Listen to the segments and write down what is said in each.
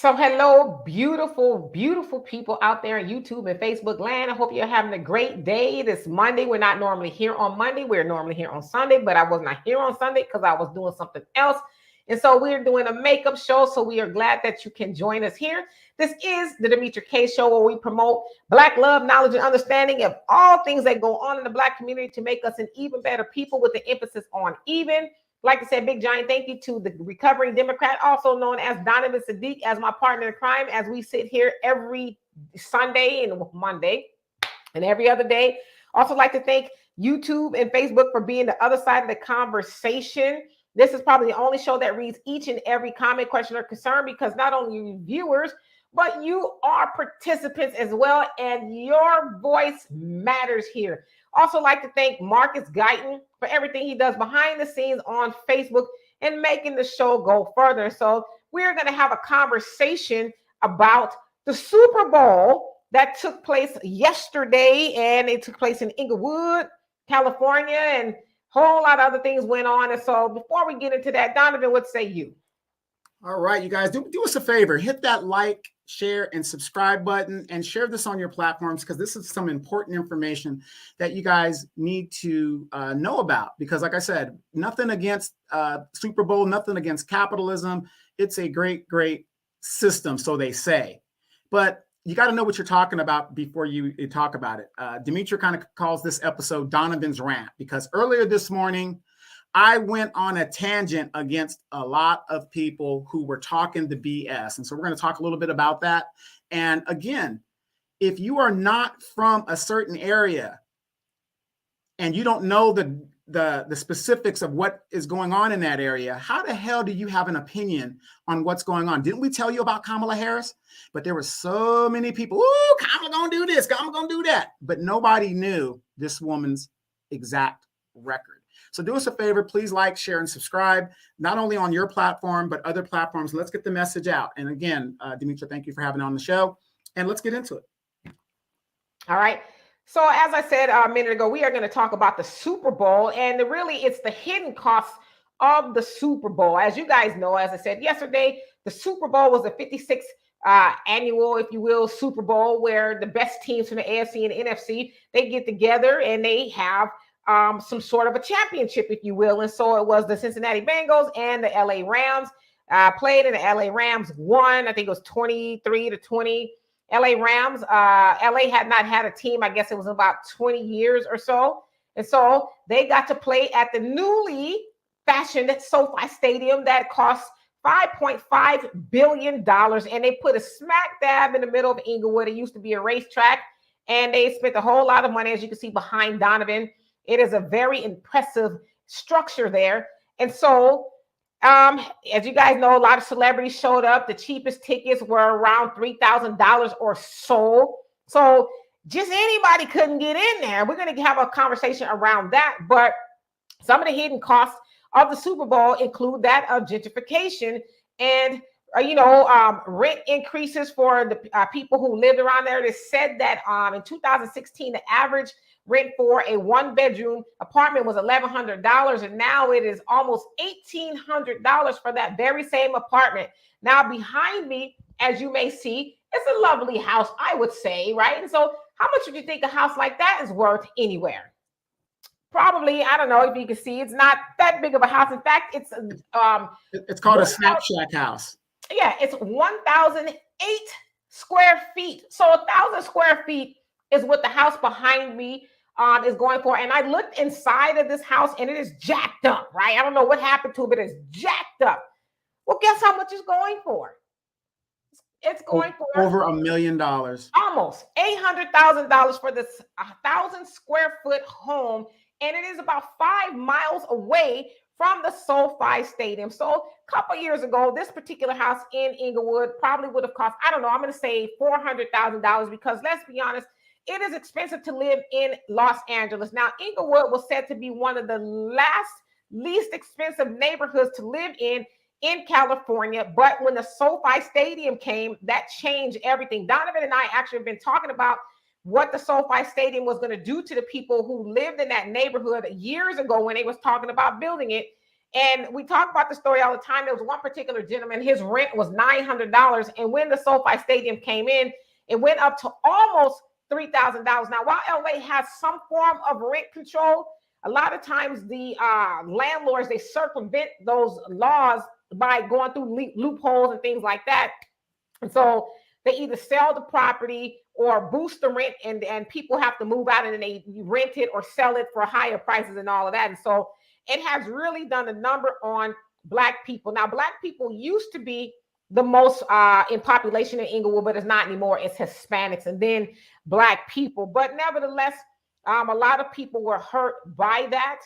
So hello, beautiful, beautiful people out there on YouTube and Facebook land. I hope you're having a great day. This Monday. We're not normally here on Monday. We're normally here on Sunday, but I was not here on Sunday because I was doing something else. And so we're doing a makeup show. So we are glad that you can join us here. This is the Demetra K Show, where we promote Black love, knowledge, and understanding of all things that go on in the Black community to make us an even better people, with the emphasis on even. Like I said, big giant thank you to the recovering Democrat, also known as Donovan Sadiq, as my partner in crime, as we sit here every Sunday and Monday and every other day. Also like to thank YouTube and Facebook for being the other side of the conversation. This is probably the only show that reads each and every comment, question, or concern, because not only are you viewers, but you are participants as well, and your voice matters here. Also like to thank Marcus Guyton for everything he does behind the scenes on Facebook and making the show go further. So we're going to have a conversation about the Super Bowl that took place yesterday, and it took place in Inglewood, California, and a whole lot of other things went on. And so before we get into that, Donovan, what say you? All right, you guys, do us a favor. Hit that like, share, and subscribe button, and share this on your platforms, because this is some important information that you guys need to know about. Because like I said, nothing against Super Bowl, nothing against capitalism. It's a great, great system, so they say. But you got to know what you're talking about before you talk about it. Demetra kind of calls this episode Donovan's Rant, because earlier this morning, I went on a tangent against a lot of people who were talking the BS. And so we're going to talk a little bit about that. And again, if you are not from a certain area and you don't know the specifics of what is going on in that area, how the hell do you have an opinion on what's going on? Didn't we tell you about Kamala Harris? But there were so many people, ooh, Kamala gonna do this, Kamala gonna do that. But nobody knew this woman's exact record. So do us a favor, please like, share, and subscribe, not only on your platform, but other platforms. Let's get the message out. And again, Demetra, thank you for having me on the show. And let's get into it. All right. So as I said a minute ago, we are going to talk about the Super Bowl, and really it's the hidden costs of the Super Bowl. As you guys know, as I said yesterday, the Super Bowl was the 56th annual, if you will, Super Bowl, where the best teams from the AFC and NFC, they get together and they have some sort of a championship, if you will. And so it was the Cincinnati Bengals and the LA Rams played, and the LA Rams won. I think it was 23-20. LA Rams, LA had not had a team, I guess it was about 20 years or so. And so they got to play at the newly fashioned SoFi Stadium that cost $5.5 billion. And they put a smack dab in the middle of Inglewood. It used to be a racetrack, and they spent a whole lot of money, as you can see behind Donovan. It is a very impressive structure there. And so, as you guys know, a lot of celebrities showed up. The cheapest tickets were around $3,000 or so. So just anybody couldn't get in there. We're going to have a conversation around that. But some of the hidden costs of the Super Bowl include that of gentrification and rent increases for the people who lived around there. It said that in 2016, the average rent for a one-bedroom apartment was $1,100, and now it is almost $1,800 for that very same apartment. Now, behind me, as you may see, it's a lovely house, I would say, right? And so how much would you think a house like that is worth anywhere? Probably, I don't know if you can see, it's not that big of a house. In fact, it's called a Snap Shack house. Yeah, it's 1,008 square feet. So 1,000 square feet is what the house behind me is going for. And I looked inside of this house, and it is jacked up, right? I don't know what happened to it, but it's jacked up. Well, guess how much it's going for? It's going for over $1 million. Almost $800,000 for this 1,000 square foot home. And it is about 5 miles away from the SoFi Stadium. So a couple years ago, this particular house in Inglewood probably would have cost, I don't know, I'm going to say $400,000, because let's be honest, it is expensive to live in Los Angeles. Now, Inglewood was said to be one of the least expensive neighborhoods to live in California. But when the SoFi Stadium came, that changed everything. Donovan and I actually have been talking about what the SoFi Stadium was going to do to the people who lived in that neighborhood years ago when they was talking about building it. And we talk about the story all the time. There was one particular gentleman, his rent was $900. And when the SoFi Stadium came in, it went up to almost $3,000. Now, while LA has some form of rent control, a lot of times the landlords, they circumvent those laws by going through loopholes and things like that. And so they either sell the property or boost the rent, and people have to move out and then they rent it or sell it for higher prices and all of that. And so it has really done a number on Black people. Now, Black people used to be the most in population in Inglewood, but it's not anymore. It's Hispanics and then Black people. But nevertheless, a lot of people were hurt by that.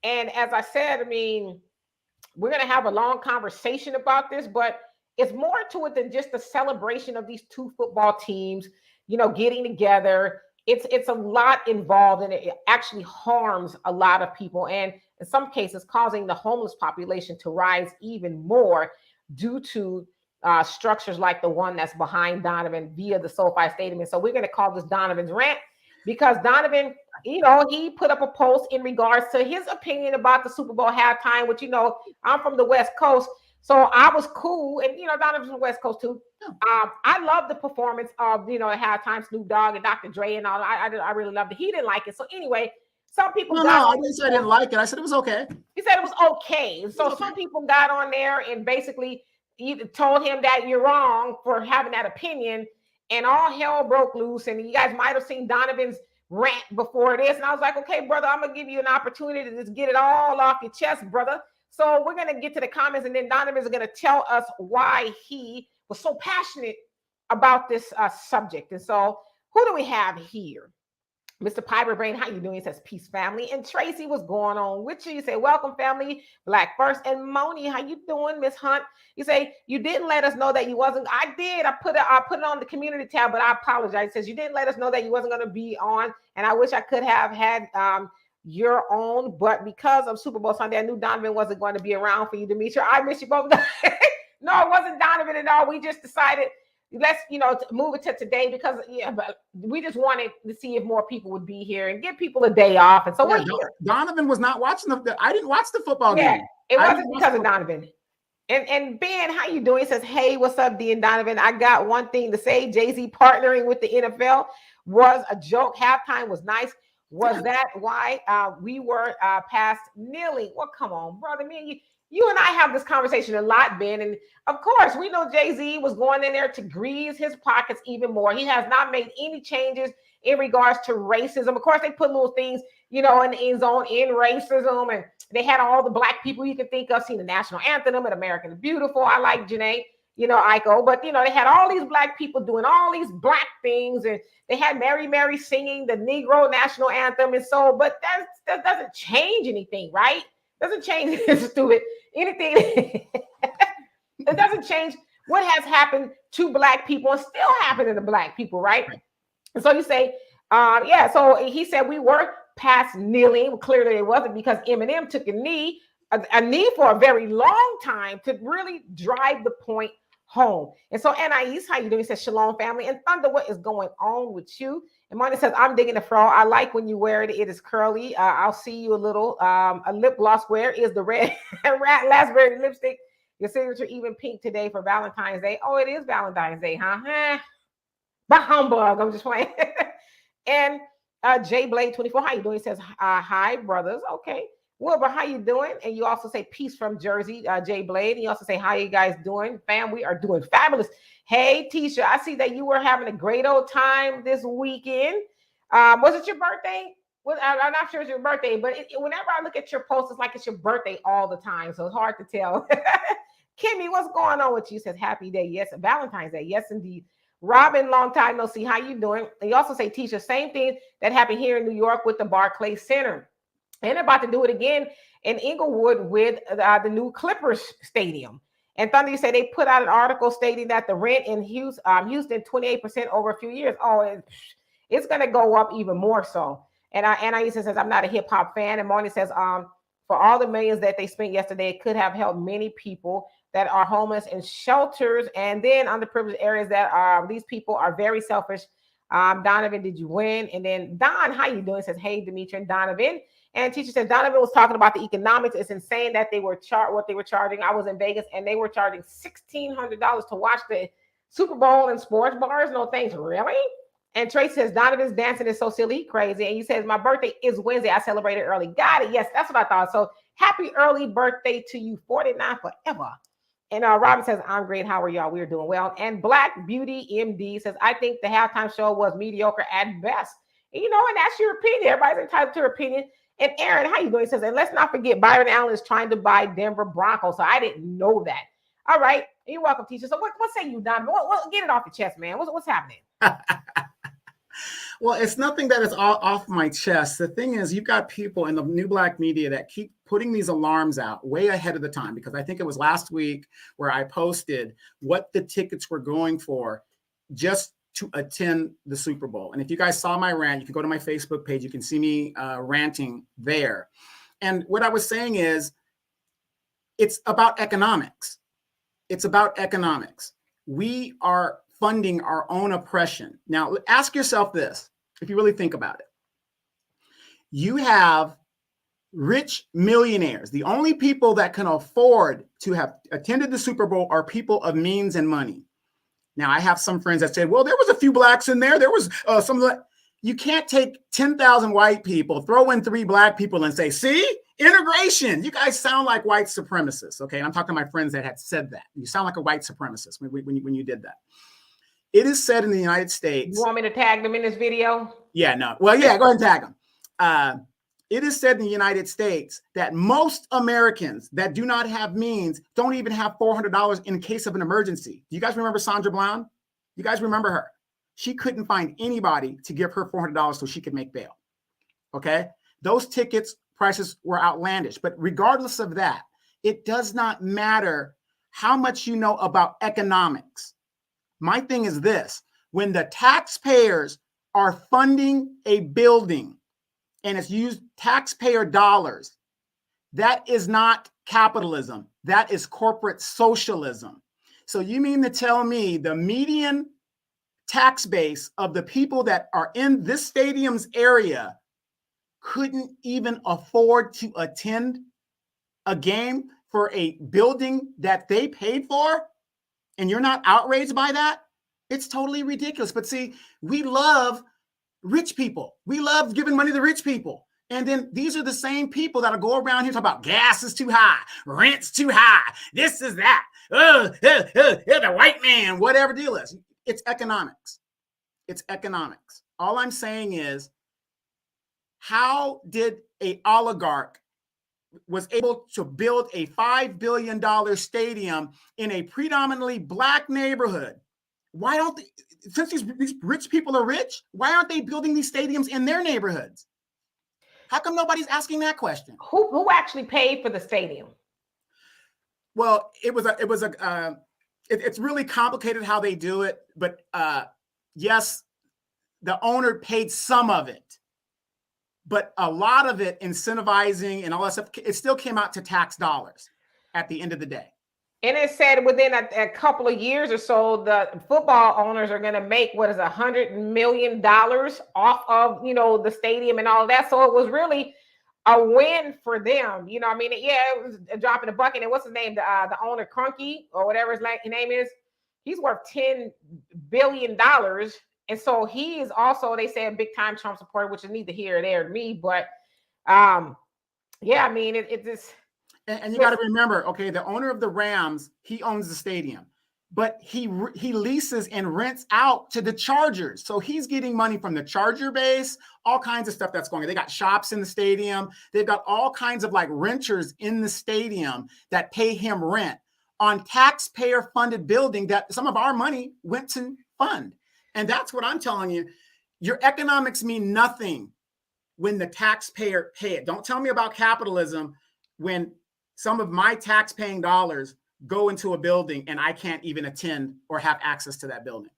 And as I said, I mean, we're going to have a long conversation about this, but it's more to it than just the celebration of these two football teams, getting together. It's a lot involved, and it actually harms a lot of people, and in some cases causing the homeless population to rise even more due to structures like the one that's behind Donovan via the SoFi Stadium. And so we're going to call this Donovan's rant, because Donovan, he put up a post in regards to his opinion about the Super Bowl halftime, which, I'm from the West Coast. So I was cool. And, Donovan's from the West Coast too. I love the performance of, at halftime, Snoop Dogg and Dr. Dre and all. I really loved it. He didn't like it. So anyway, some people I didn't say I didn't like it. I said it was okay. He said it was okay. So some people got on there and basically told him that you're wrong for having that opinion. And all hell broke loose. And you guys might have seen Donovan's rant before this. And I was like, okay, brother, I'm going to give you an opportunity to just get it all off your chest, brother. So we're going to get to the comments, and then Donovan is going to tell us why he was so passionate about this subject. And so who do we have here? Mr. Piper Brain, how you doing? He says, peace, family. And Tracy, what's going on with you? You say, welcome, family. Black first. And Moni, how you doing, Miss Hunt? You say, you didn't let us know that you wasn't. I did. I put it on the community tab, but I apologize. It says, you didn't let us know that you wasn't going to be on. And I wish I could have had your own, but because of Super Bowl Sunday, I knew Donovan wasn't going to be around for you, Demetria. I miss you both. No, it wasn't Donovan at all. We just decided, let's move it to today, because but we just wanted to see if more people would be here and give people a day off. And so we're here. Donovan was not watching I didn't watch the football game. It wasn't because of Donovan. And Ben, how you doing? He says, hey, what's up, D and Donovan? I got one thing to say. Jay-Z partnering with the NFL was a joke. Halftime was nice. Was that why we were past kneeling? Well, come on, brother. You and I have this conversation a lot, Ben. And of course, we know Jay-Z was going in there to grease his pockets even more. He has not made any changes in regards to racism. Of course, they put little things, in the end zone in racism. And they had all the Black people you can think of sing the national anthem and American Beautiful. I like Janae, Iko. But, they had all these Black people doing all these Black things. And they had Mary Mary singing the Negro national anthem. And so, but that doesn't change anything, right? Doesn't change stupid anything. It doesn't change what has happened to Black people and still happening to Black people, right? And so you say, so he said we were past kneeling. Clearly it wasn't, because Eminem took a knee for a very long time to really drive the point home. And so Anais, how you doing? He says, shalom, family. And Thunder, what is going on with you? And Monty says, I'm digging the fro. I like when you wear it. It is curly. I'll see you a little. A lip gloss. Where is the red raspberry lipstick? Your signature even pink today for Valentine's Day. Oh, it is Valentine's Day, huh? But humbug. I'm just playing. And J Blade 24, how you doing? He says, hi, brothers. Okay. Wilbur, how you doing? And you also say peace from Jersey, Jay Blade. And you also say, how you guys doing? Fam, we are doing fabulous. Hey, Tisha, I see that you were having a great old time this weekend. Was it your birthday? Well, I'm not sure it's your birthday, but whenever I look at your post, it's like it's your birthday all the time. So it's hard to tell. Kimmy, what's going on with you? Says happy day. Yes, Valentine's Day. Yes, indeed. Robin, long time no see. How you doing? And you also say, Tisha, same thing that happened here in New York with the Barclays Center. And they're about to do it again in Inglewood with the new Clippers stadium. And Thunder, you say they put out an article stating that the rent in Houston 28% over a few years. Oh, it's going to go up even more so. And Anissa says, I'm not a hip hop fan. And Marnie says, for all the millions that they spent yesterday, it could have helped many people that are homeless in shelters and then underprivileged areas that these people are very selfish. Donovan, did you win? And then Don, how you doing? Says, hey, Demetri and Donovan. And teacher said Donovan was talking about the economics. It's insane that they were what they were charging. I was in Vegas and they were charging $1,600 to watch the Super Bowl in sports bars. No thanks, really. And Trey says Donovan's dancing is so silly, crazy. And he says my birthday is Wednesday. I celebrated early. Got it. Yes, that's what I thought. So happy early birthday to you, 49 forever. And Robin says, I'm great. How are y'all? We're doing well. And Black Beauty MD says, I think the halftime show was mediocre at best. And, and that's your opinion. Everybody's entitled to their opinion. And Aaron, how you doing? He says, and let's not forget Byron Allen is trying to buy Denver Broncos. So I didn't know that. All right. You're welcome, teacher. So what say you, Donovan? Get it off your chest, man. What's happening? Well, it's nothing that is off my chest. The thing is, you've got people in the new black media that keep putting these alarms out way ahead of the time, because I think it was last week where I posted what the tickets were going for just to attend the Super Bowl. And if you guys saw my rant, you can go to my Facebook page. You can see me ranting there. And what I was saying is, it's about economics. It's about economics. We are funding our own oppression. Now, ask yourself this, if you really think about it. You have rich millionaires. The only people that can afford to have attended the Super Bowl are people of means and money. Now, I have some friends that said, well, there was a few blacks in there. There was some of the... You can't take 10,000 white people, throw in 3 black people and say, see, integration. You guys sound like white supremacists. Okay. And I'm talking to my friends that had said that. You sound like a white supremacist when you did that. It is said in the United States. You want me to tag them in this video? Yeah, no. Well, yeah, go ahead and tag them. It is said in the United States that most Americans that do not have means don't even have $400 in case of an emergency. Do you guys remember Sandra Bland? You guys remember her? She couldn't find anybody to give her $400 so she could make bail. Okay? Those tickets prices were outlandish. But regardless of that, it does not matter how much you know about economics. My thing is this: when the taxpayers are funding a building and it's used taxpayer dollars, that is not capitalism. That is corporate socialism. So you mean to tell me the median tax base of the people that are in this stadium's area couldn't even afford to attend a game for a building that they paid for? And you're not outraged by that? It's totally ridiculous. But see, we love rich people. We love giving money to rich people. And then these are the same people that'll go around here talking about gas is too high, rent's too high, this is that. The white man, whatever deal is. It's economics. It's economics. All I'm saying is, how did an oligarch was able to build a $5 billion stadium in a predominantly black neighborhood? Why don't they, since these rich people are rich, why aren't they building these stadiums in their neighborhoods? How come nobody's asking that question? Who actually paid for the stadium? Well, it's really complicated how they do it, but yes, the owner paid some of it, but a lot of it, incentivizing and all that stuff, it still came out to tax dollars at the end of the day. And it said within a couple of years or so, the football owners are going to make, $100 million off of, the stadium and all of that. So it was really a win for them. It was a drop in the bucket. And what's his name? The owner, Crunky, or whatever his name is, he's worth $10 billion. And so he is also, they say, a big time Trump supporter, which is neither here or there to me. But it just... And you got to remember, okay, the owner of the Rams, he owns the stadium, but he leases and rents out to the Chargers. So he's getting money from the Charger base, all kinds of stuff that's going on. They got shops in the stadium. They've got all kinds of renters in the stadium that pay him rent on taxpayer funded building that some of our money went to fund. And that's what I'm telling you. Your economics mean nothing when the taxpayer pay it. Don't tell me about capitalism when some of my tax-paying dollars go into a building and I can't even attend or have access to that building.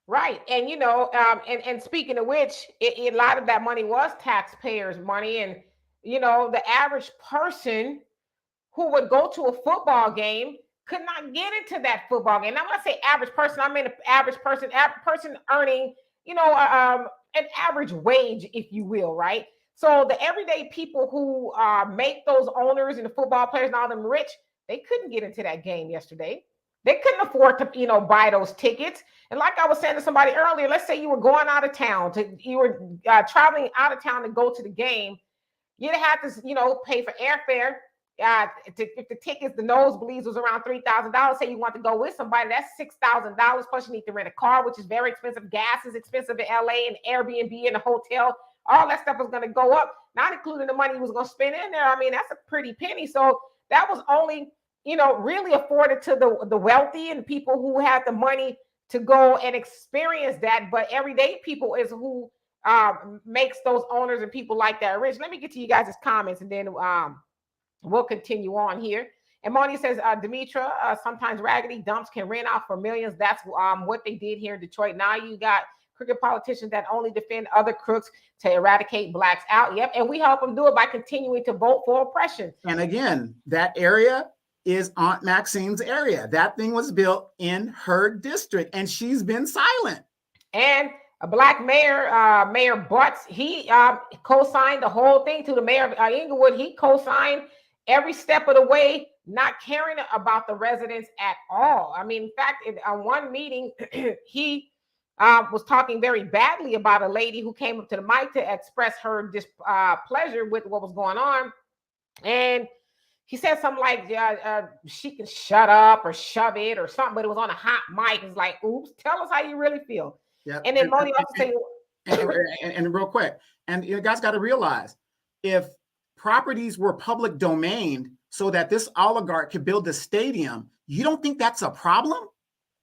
Right. And, and speaking of which, a lot of that money was taxpayers' money. And, the average person who would go to a football game could not get into that football game. Now, when I say average person, I mean an average person earning, an average wage, if you will, right? So the everyday people who make those owners and the football players and all them rich, they couldn't get into that game yesterday. They couldn't afford to, buy those tickets. And like I was saying to somebody earlier, let's say you were going out of town you were traveling out of town to go to the game. You'd have to, pay for airfare. If the tickets, the nosebleeds was around $3,000, say you want to go with somebody, that's $6,000. Plus, you need to rent a car, which is very expensive. Gas is expensive in LA, and Airbnb and a hotel. All that stuff is going to go up, not including the money you was going to spend in there. I mean, that's a pretty penny. So that was only, really afforded to the wealthy and people who had the money to go and experience that. But everyday people is who makes those owners and people like that rich. Let me get to you guys' comments, and then we'll continue on here. And Moni says, Demetra, sometimes raggedy dumps can rent out for millions. That's what they did here in Detroit. Now you got crooked politicians that only defend other crooks to eradicate blacks out. Yep. And we help them do it by continuing to vote for oppression. And again, that area is Aunt Maxine's area. That thing was built in her district, and she's been silent. And a black mayor, Mayor Butts, he co-signed the whole thing to the mayor of Inglewood. He co-signed every step of the way, not caring about the residents at all. I mean, in fact, on one meeting, he was talking very badly about a lady who came up to the mic to express her displeasure with what was going on. And he said something like, she can shut up or shove it or something, but it was on a hot mic. It's like, oops, tell us how you really feel. Yep. And then Moni also saying, and real quick, and you guys got to realize, if properties were public domain so that this oligarch could build a stadium, you don't think that's a problem?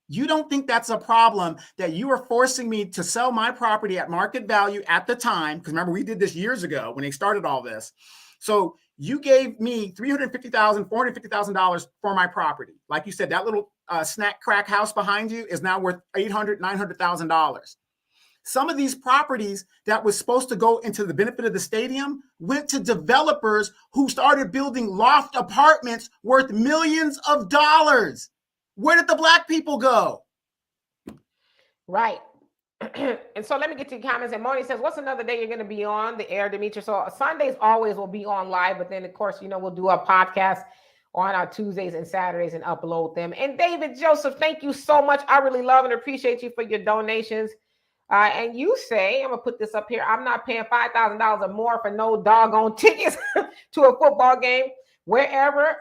You don't think that's a problem that you are forcing me to sell my property at market value at the time? Because remember, we did this years ago when they started all this. So you gave me $350,000, $450,000 for my property. Like you said, that little snack crack house behind you is now worth $800,000, $900,000. Some of these properties that was supposed to go into the benefit of the stadium went to developers who started building loft apartments worth millions of dollars. Where did the black people go? Right. And so let me get to the comments. And Moni says, what's another day you're going to be on the air, Demetra? So Sundays always will be on live, but then of course, we'll do our podcast on our Tuesdays and Saturdays and upload them. And David Joseph, thank you so much. I really love and appreciate you for your donations. And you say, I'm going to put this up here, I'm not paying $5,000 or more for no doggone tickets to a football game. Wherever,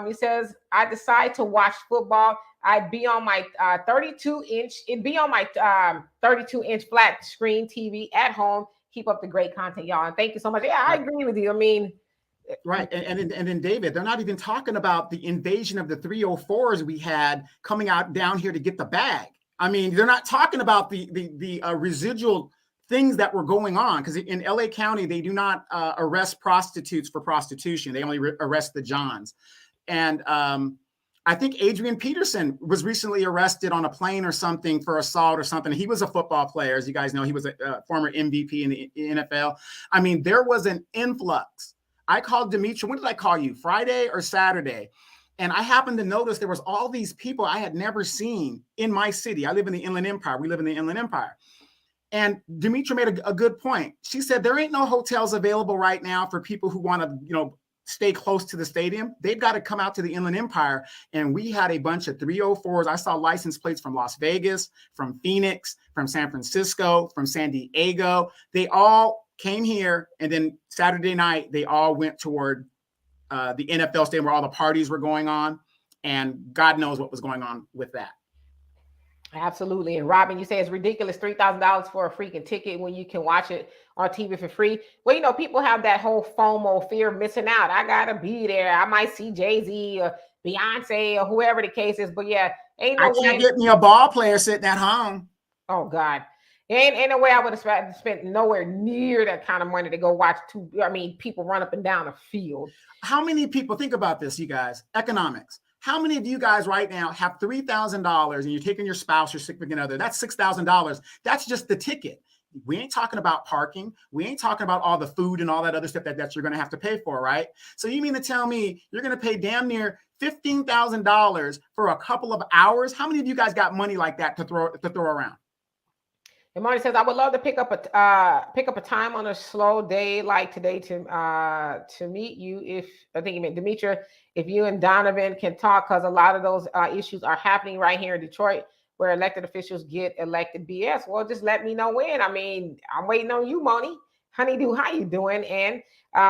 he says, I decide to watch football, I'd be on my 32-inch, it'd be on my 32-inch flat screen TV at home. Keep up the great content, y'all. And thank you so much. Yeah, I agree with you. I mean, right. And then David, they're not even talking about the invasion of the 304s we had coming out down here to get the bag. I mean, they're not talking about the residual things that were going on, because in LA County, they do not arrest prostitutes for prostitution. They only arrest the Johns. And I think Adrian Peterson was recently arrested on a plane or something for assault or something. He was a football player. As you guys know, he was a former MVP in the NFL. I mean, there was an influx. I called Demetra. When did I call you? Friday or Saturday? And I happened to notice there was all these people I had never seen in my city. I live in the Inland Empire. We live in the Inland Empire. And Demetra made a good point. She said, there ain't no hotels available right now for people who want to, stay close to the stadium. They've got to come out to the Inland Empire. And we had a bunch of 304s. I saw license plates from Las Vegas, from Phoenix, from San Francisco, from San Diego. They all came here. And then Saturday night, they all went toward the NFL stadium where all the parties were going on. And God knows what was going on with that. Absolutely. And Robin, you say it's ridiculous, $3,000 for a freaking ticket when you can watch it on TV for free. Well, people have that whole FOMO, fear of missing out. I gotta be there. I might see Jay-Z or Beyonce or whoever the case is. But yeah, ain't no way. I can't get me a ball player sitting at home. Oh God. Ain't no way I would have spent nowhere near that kind of money to go watch people run up and down a field. How many people, think about this, you guys, economics. How many of you guys right now have $3,000 and you're taking your spouse, your significant other? That's $6,000. That's just the ticket. We ain't talking about parking. We ain't talking about all the food and all that other stuff that you're going to have to pay for, right? So you mean to tell me you're going to pay damn near $15,000 for a couple of hours? How many of you guys got money like that to throw around? And Marty says, I would love to pick up a time on a slow day like today to meet you. If I think you meant Demetria, if you and Donovan can talk, because a lot of those issues are happening right here in Detroit, where elected officials get elected BS. Well, just let me know when. I mean, I'm waiting on you, Moni. Honeydew, how you doing? And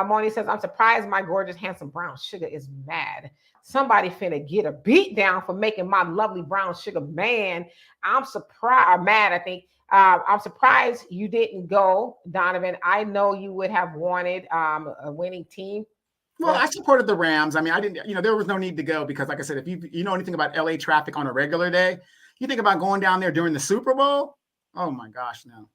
Moni says, I'm surprised my gorgeous, handsome brown sugar is mad. Somebody finna get a beat down for making my lovely brown sugar man. I'm surprised, mad, I think. I'm surprised you didn't go, Donovan. I know you would have wanted a winning team. Well, I supported the Rams. I mean, I didn't, there was no need to go because, like I said, if you know anything about LA traffic on a regular day, you think about going down there during the Super Bowl. Oh my gosh, no.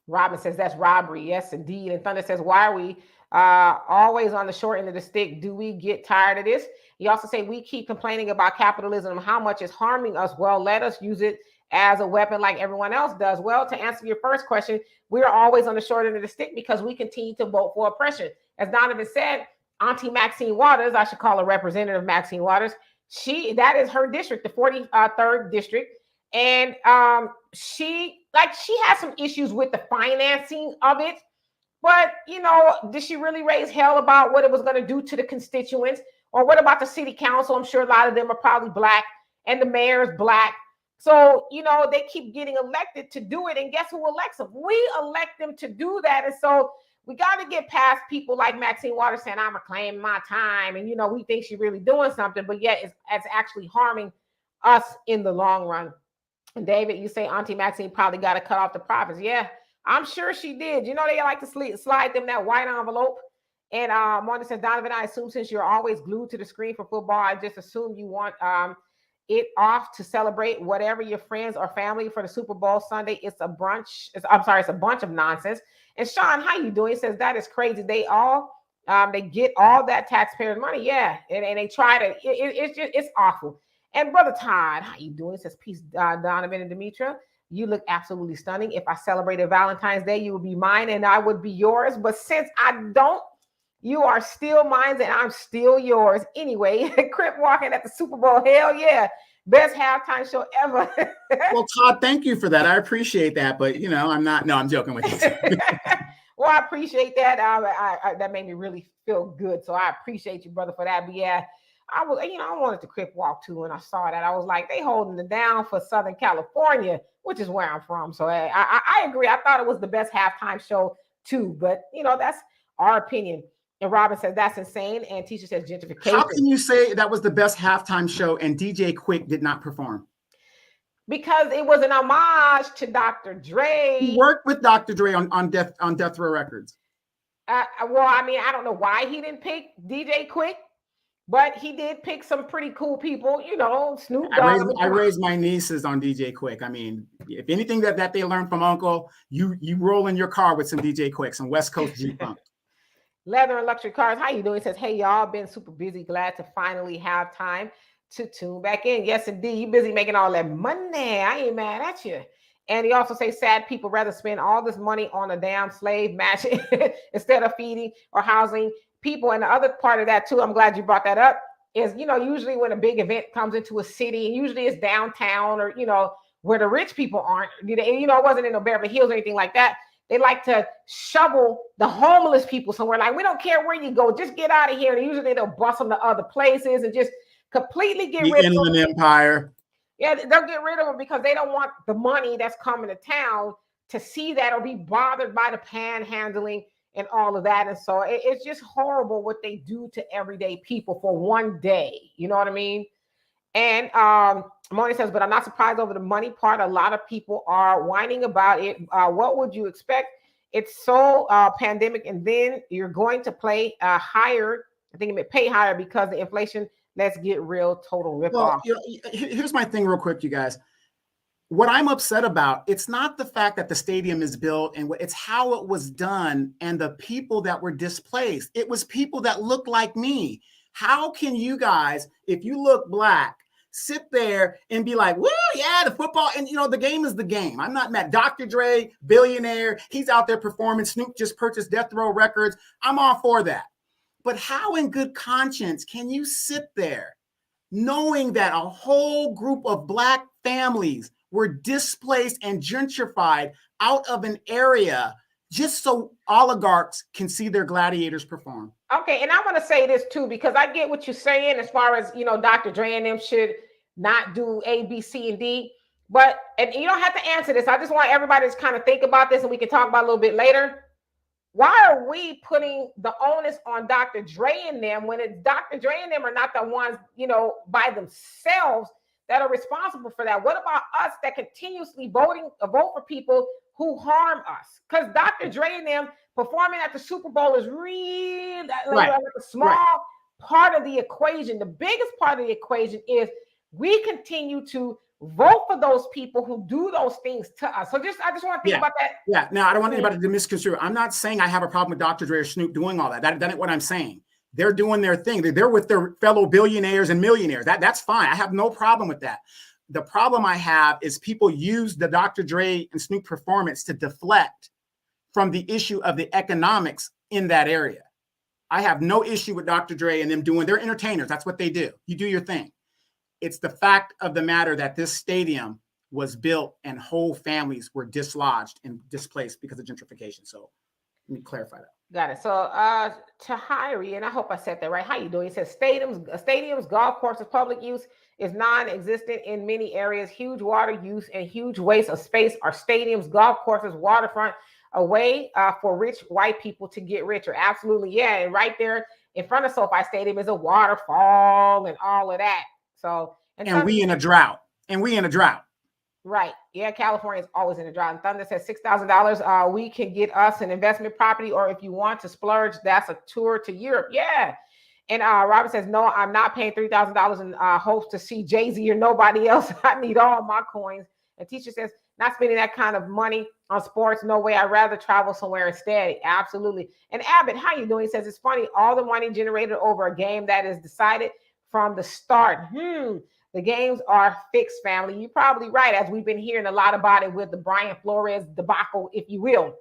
Robin says that's robbery. Yes, indeed. And Thunder says, why are we always on the short end of the stick? Do we get tired of this? You also say we keep complaining about capitalism, how much it's harming us. Well, let us use it as a weapon like everyone else does. Well, to answer your first question, we're always on the short end of the stick because we continue to vote for oppression. As Donovan said, Auntie Maxine Waters, I should call her Representative Maxine Waters, that is her district, the 43rd district. And she has some issues with the financing of it. But, did she really raise hell about what it was going to do to the constituents? Or what about the city council? I'm sure a lot of them are probably black and the mayor is black. So, they keep getting elected to do it. And guess who elects them? We elect them to do that. And so we got to get past people like Maxine Waters saying, I'm reclaiming my time. And, we think she's really doing something, but yet it's actually harming us in the long run. And David, you say Auntie Maxine probably got to cut off the profits. Yeah, I'm sure she did. They like to slide them that white envelope. And Marty says, Donovan, I assume since you're always glued to the screen for football, I just assume you want it off to celebrate whatever your friends or family for the Super Bowl Sunday. It's a bunch of nonsense. And Sean, how you doing? He says, that is crazy. They get all that taxpayers' money. Yeah, and they try to, it's awful. And Brother Todd, how you doing? He says, peace, Donovan and Demetria. You look absolutely stunning. If I celebrated Valentine's Day, you would be mine and I would be yours. But since I don't, you are still mine and I'm still yours. Anyway, Crip walking at the Super Bowl. Hell yeah. Best halftime show ever. Well, Todd, thank you for that. I appreciate that. But, I'm joking with you. Well, I appreciate that. That made me really feel good. So I appreciate you, brother, for that. But yeah, I wanted to Crip walk too. When I saw that, I was like, they holding it down for Southern California, which is where I'm from. So I agree. I thought it was the best halftime show too. But, that's our opinion. And Robin says, that's insane. And Tisha says, gentrification. How can you say that was the best halftime show and DJ Quick did not perform? Because it was an homage to Dr. Dre. He worked with Dr. Dre on Death Row Records. Well, I mean, I don't know why he didn't pick DJ Quick, but he did pick some pretty cool people, Snoop Dogg. I raised my nieces on DJ Quick. I mean, if anything that they learned from Uncle, you roll in your car with some DJ Quick, some West Coast G-Funk. Leather and Luxury Cars, how you doing? He says, hey, y'all, been super busy. Glad to finally have time to tune back in. Yes, indeed. You busy making all that money. I ain't mad at you. And he also says, sad people rather spend all this money on a damn slave match instead of feeding or housing people. And the other part of that, too, I'm glad you brought that up, is, usually when a big event comes into a city, usually it's downtown or, where the rich people aren't, it wasn't in no Beverly Hills or anything like that. They like to shovel the homeless people somewhere. Like, we don't care where you go, just get out of here. And usually they'll bus them to other places and just completely get rid of them. Inland Empire. Yeah, they'll get rid of them because they don't want the money that's coming to town to see that or be bothered by the panhandling and all of that. And so it's just horrible what they do to everyday people for one day. You know what I mean? And Moni says, but I'm not surprised over the money part. A lot of people are whining about it. What would you expect? It's so pandemic, and then you're going to pay higher. I think it may pay higher because the inflation. Let's get real, total ripoff. Well, here's my thing real quick, you guys. What I'm upset about, it's not the fact that the stadium is built and it's how it was done and the people that were displaced. It was people that look like me. How can you guys, if you look black, sit there and be like, woo, yeah, the football, and the game is the game. I'm not mad. Dr. Dre, billionaire, he's out there performing. Snoop just purchased Death Row Records. I'm all for that. But how in good conscience can you sit there knowing that a whole group of black families were displaced and gentrified out of an area just so oligarchs can see their gladiators perform. Okay, and I want to say this too, because I get what you're saying as far as, Dr. Dre and them should not do A, B, C, and D. But, and you don't have to answer this. I just want everybody to kind of think about this and we can talk about it a little bit later. Why are we putting the onus on Dr. Dre and them when it's Dr. Dre and them are not the ones, by themselves that are responsible for that? What about us that continuously vote for people who harm us? Because Dr. Dre and them performing at the Super Bowl is really like a small part of the equation. The biggest part of the equation is we continue to vote for those people who do those things to us. So I just want to think about that. Yeah. Now, I don't want anybody to misconstrue. I'm not saying I have a problem with Dr. Dre or Snoop doing all that. That ain't what I'm saying. They're doing their thing. They're with their fellow billionaires and millionaires. That's fine. I have no problem with that. The problem I have is people use the Dr. Dre and Snoop performance to deflect from the issue of the economics in that area. I have no issue with Dr. Dre and them they're entertainers. That's what they do. You do your thing. It's the fact of the matter that this stadium was built and whole families were dislodged and displaced because of gentrification. So let me clarify that. Got it. So Tahiri, and I hope I said that right. How you doing? He says stadiums, golf courses, public use is non-existent in many areas. Huge water use and huge waste of space are stadiums, golf courses, waterfront, a way for rich white people to get richer. Absolutely. Yeah. And right there in front of SoFi Stadium is a waterfall and all of that. So and we in a drought. Right. Yeah, California is always in a drought. And Thunder says $6,000. We can get us an investment property, or if you want to splurge, that's a tour to Europe. Yeah. And Robert says, no, I'm not paying $3,000 in hopes to see Jay-Z or nobody else. I need all my coins. And Teacher says, not spending that kind of money on sports. No way. I'd rather travel somewhere instead. Absolutely. And Abbott, how you doing? He says, it's funny. All the money generated over a game that is decided from the start. The games are fixed, family. You're probably right, as we've been hearing a lot about it with the Brian Flores debacle, if you will.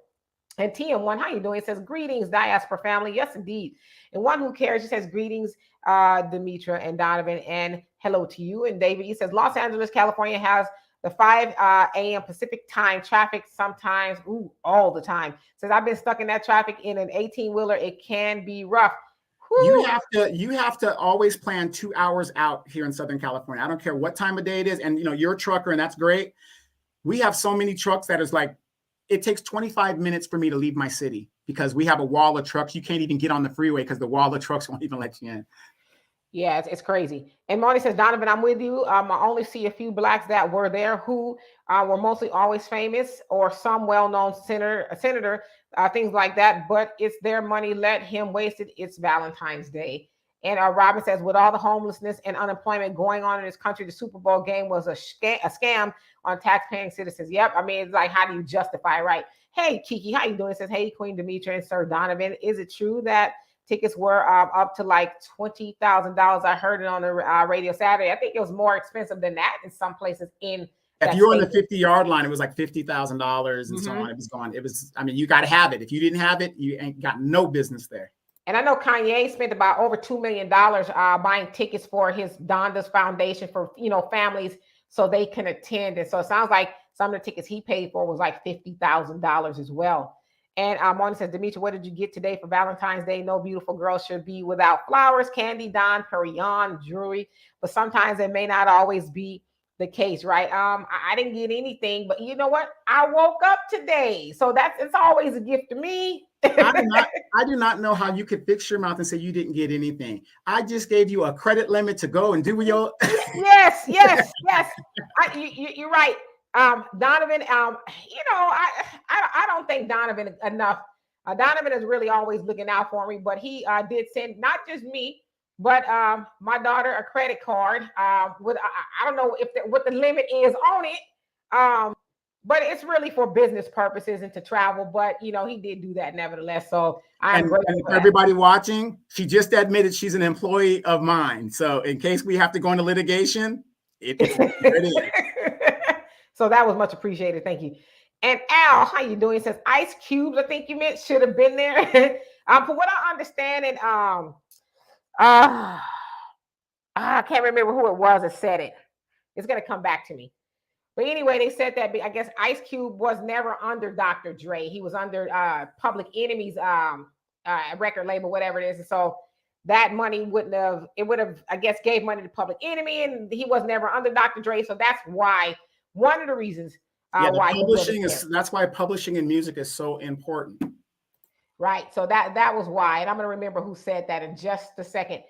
And TM1, how you doing? It says, greetings, diaspora family. Yes, indeed. And one who cares, he says, greetings, Demetra and Donovan, and hello to you. And David, he says, Los Angeles, California has the 5 a.m. Pacific time traffic sometimes, all the time. Says, I've been stuck in that traffic in an 18-wheeler. It can be rough. You have to always plan 2 hours out here in Southern California. I don't care what time of day it is. And you're a trucker and that's great. We have so many trucks that is like, it takes 25 minutes for me to leave my city because we have a wall of trucks. You can't even get on the freeway because the wall of trucks won't even let you in. Yeah, it's crazy. And Marty says, Donovan, I'm with you. I only see a few blacks that were there who were mostly always famous or some well-known senator, things like that. But it's their money. Let him waste it. It's Valentine's Day. And Robin says, with all the homelessness and unemployment going on in this country, the Super Bowl game was a scam on tax-paying citizens. Yep. I mean, it's like, how do you justify, right? Hey, Kiki, how you doing? It says, hey, Queen Demetra and Sir Donovan. Is it true that tickets were up to like $20,000? I heard it on the radio Saturday. I think it was more expensive than that in some places in. If you were on the 50-yard line, it was like $50,000 and so on. It was gone. It was, I mean, you got to have it. If you didn't have it, you ain't got no business there. And I know Kanye spent about over $2 million buying tickets for his Donda's Foundation for, families so they can attend. And so it sounds like some of the tickets he paid for was like $50,000 as well. And Mona says, Demetra, what did you get today for Valentine's Day? No beautiful girl should be without flowers, candy, Don Perignon, jewelry. But sometimes it may not always be the case, right? I didn't get anything, but you know what? I woke up today. So it's always a gift to me. I do not know how you could fix your mouth and say you didn't get anything. I just gave you a credit limit to go and do your. Yes. You're right. Donovan, I don't think Donovan enough. Donovan is really always looking out for me, but he did send not just me, but my daughter a credit card with I don't know what the limit is on it. But it's really for business purposes and to travel. But he did do that nevertheless. So I'm grateful for everybody watching. She just admitted she's an employee of mine. So in case we have to go into litigation, it is. So that was much appreciated. Thank you. And Al, how you doing? It says Ice Cubes, I think you meant, should have been there. For what I understand, and I can't remember who it was that said it. It's gonna come back to me. But anyway, they said that I guess Ice Cube was never under Dr. Dre. He was under Public Enemy's record label, whatever it is. And so that money it would have, I guess, gave money to Public Enemy, and he was never under Dr. Dre. So that's why, one of the reasons why publishing that's why publishing in music is so important. Right. So that was why. And I'm going to remember who said that in just a second.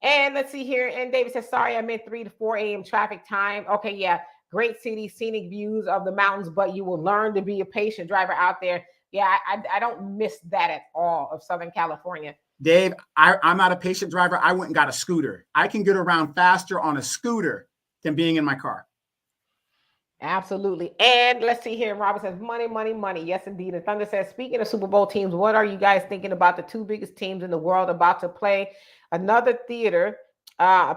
And let's see here. And David says, sorry, I meant 3 to 4 a.m. traffic time. Okay, yeah. Great city, scenic views of the mountains, but you will learn to be a patient driver out there. Yeah, I don't miss that at all of Southern California. Dave, I'm not a patient driver. I went and got a scooter. I can get around faster on a scooter than being in my car. Absolutely. And let's see here. Robert says, money, money, money. Yes, indeed. And Thunder says, speaking of Super Bowl teams, what are you guys thinking about the 2 biggest teams in the world about to play another theater?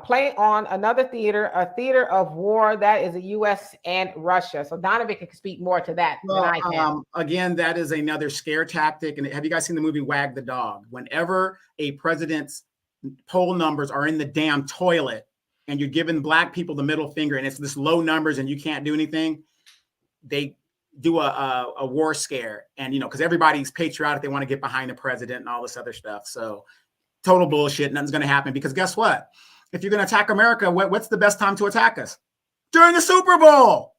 Play on another theater, a theater of war that is the U.S. and Russia. So Donovan can speak more to that than I can. Again, that is another scare tactic. And have you guys seen the movie Wag the Dog? Whenever a president's poll numbers are in the damn toilet and you're giving black people the middle finger and it's this low numbers and you can't do anything, they do a war scare. And, because everybody's patriotic. They want to get behind the president and all this other stuff. So total bullshit. Nothing's going to happen because guess what? If you're going to attack America, what's the best time to attack us? During the Super Bowl.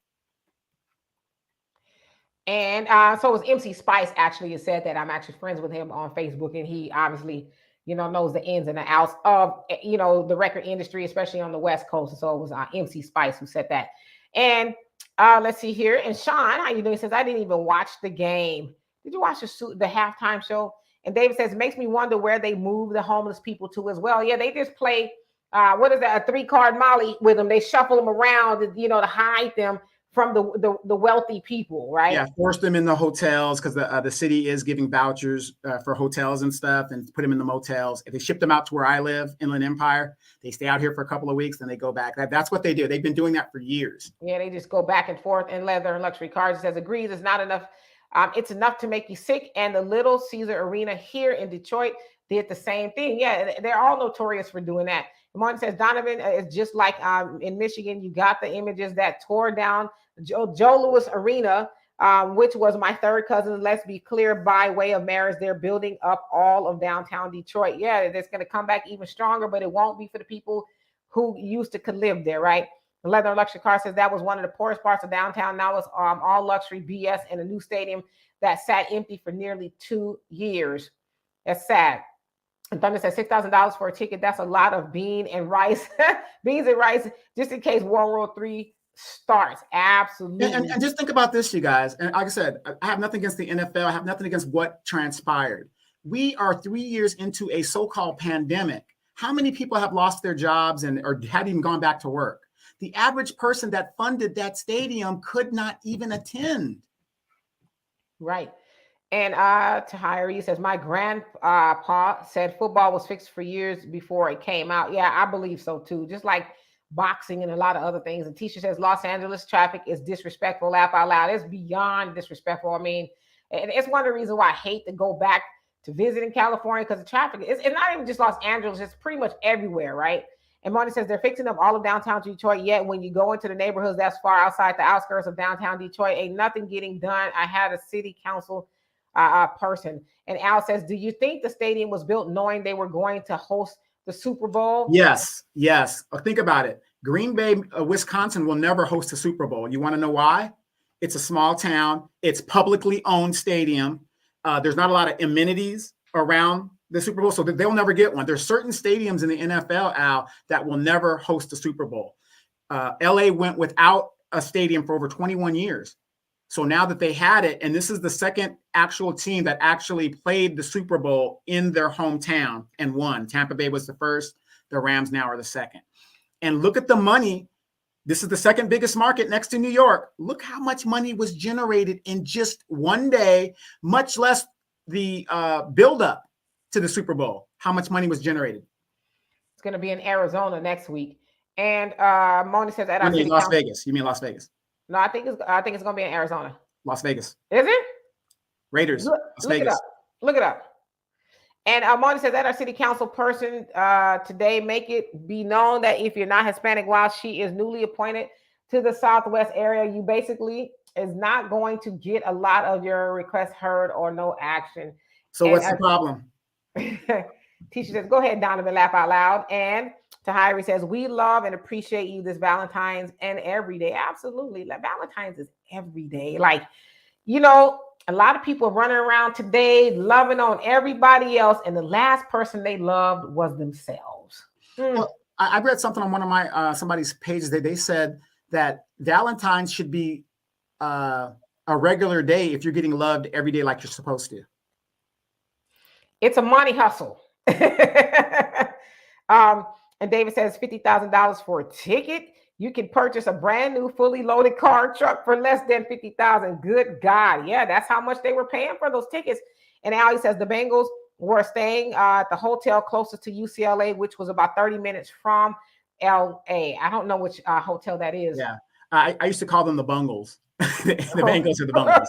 And so it was MC Spice actually has said that. I'm actually friends with him on Facebook, and he obviously, knows the ins and the outs of, the record industry, especially on the West Coast. And so it was MC Spice who said that. And let's see here. And Sean, how you doing? He says, I didn't even watch the game. Did you watch the halftime show? And David says, it makes me wonder where they move the homeless people to as well. Yeah, they just play, what is that, a 3-card Molly with them. They shuffle them around, to hide them from the wealthy people, right? Yeah, force them in the hotels because the city is giving vouchers for hotels and stuff, and put them in the motels. If they ship them out to where I live, Inland Empire, they stay out here for a couple of weeks, then they go back. That's what they do. They've been doing that for years. Yeah, they just go back and forth in leather and luxury cars. It says, agrees, it's not enough. It's enough to make you sick. And the Little Caesar Arena here in Detroit did the same thing. Yeah, they're all notorious for doing that. Martin says, Donovan, is just like in Michigan, you got the images that tore down Joe Louis Arena, which was my third cousin. Let's be clear, by way of marriage, they're building up all of downtown Detroit. Yeah, it's going to come back even stronger, but it won't be for the people who used to could live there, right? The Leather Luxury Car says that was one of the poorest parts of downtown. Now it's all luxury BS in a new stadium that sat empty for nearly 2 years. That's sad. And Thunder says $6,000 for a ticket. That's a lot of beans and rice, just in case World War III starts. Absolutely. And just think about this, you guys. And like I said, I have nothing against the NFL. I have nothing against what transpired. We are 3 years into a so-called pandemic. How many people have lost their jobs or hadn't even gone back to work? The average person that funded that stadium could not even attend. Right. And Tahiri says, my grandpa said football was fixed for years before it came out. Yeah, I believe so too. Just like boxing and a lot of other things. And Tisha says, Los Angeles traffic is disrespectful. Laugh out loud. It's beyond disrespectful. I mean, and it's one of the reasons why I hate to go back to visit in California, because the traffic it's not even just Los Angeles. It's pretty much everywhere, right? And Marty says they're fixing up all of downtown Detroit, yet when you go into the neighborhoods that's far outside the outskirts of downtown Detroit, ain't nothing getting done. I had a city council person. And Al says, do you think the stadium was built knowing they were going to host the Super Bowl? Yes. Think about it. Green Bay, Wisconsin will never host a Super Bowl. You want to know why? It's a small town. It's publicly owned stadium. There's not a lot of amenities around the Super Bowl, so they'll never get one. There's certain stadiums in the NFL, Al, that will never host a Super Bowl. LA went without a stadium for over 21 years. So now that they had it, and this is the second actual team that actually played the Super Bowl in their hometown and won. Tampa Bay was the first. The Rams now are the second. And look at the money. This is the second biggest market next to New York. Look how much money was generated in just one day, much less the buildup to the Super Bowl. How much money was generated? It's going to be in Arizona next week. And Moni says that Vegas. You mean Las Vegas? No, I think it's going to be in Arizona. Las Vegas. Is it? Raiders. Las Vegas. Look it up. And Moni says that our city council person today, make it be known that if you're not Hispanic while she is newly appointed, to the Southwest area, you basically is not going to get a lot of your requests heard or no action. So And what's the problem? Teacher says, go ahead, Donovan, laugh out loud. And Tahiri says, we love and appreciate you this Valentine's and every day. Absolutely. Like, Valentine's is every day. Like, you know, a lot of people running around today loving on everybody else, and the last person they loved was themselves. Well, I read something on one of my somebody's pages that they said that Valentine's should be a regular day if you're getting loved every day like you're supposed to. It's a money hustle. And David says $50,000 for a ticket. You can purchase a brand new fully loaded car truck for less than $50,000. Good God. Yeah, that's how much they were paying for those tickets. And Ali says the Bengals were staying at the hotel closest to UCLA, which was about 30 minutes from LA. I don't know which hotel that is. Yeah. I used to call them the Bungles. The Bengals are the Bungles.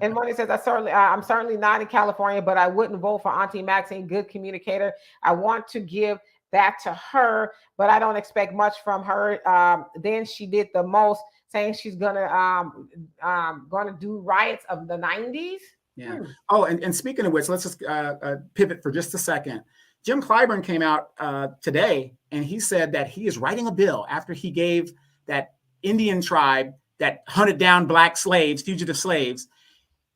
And Money says, I'm certainly not in California, but I wouldn't vote for Auntie Maxine. Good communicator. I want to give that to her, but I don't expect much from her. Then she did the most, saying she's gonna do riots of the 90s. Yeah. Oh, and speaking of which, let's just pivot for just a second. Jim Clyburn came out today, and he said that he is writing a bill after he gave that Indian tribe that hunted down black slaves, fugitive slaves.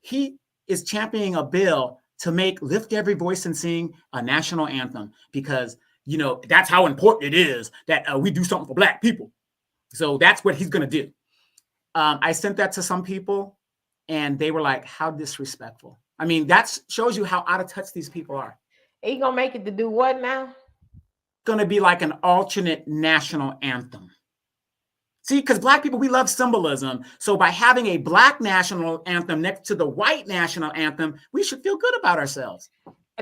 He is championing a bill to make Lift Every Voice and Sing a national anthem, because, you know, that's how important it is that we do something for black people. So that's what he's going to do. I sent that to some people, and they were like, how disrespectful. I mean, that shows you how out of touch these people are. Are you going to make it to do what now? Going to be like an alternate national anthem. See, because black people, we love symbolism. So by having a black national anthem next to the white national anthem, we should feel good about ourselves.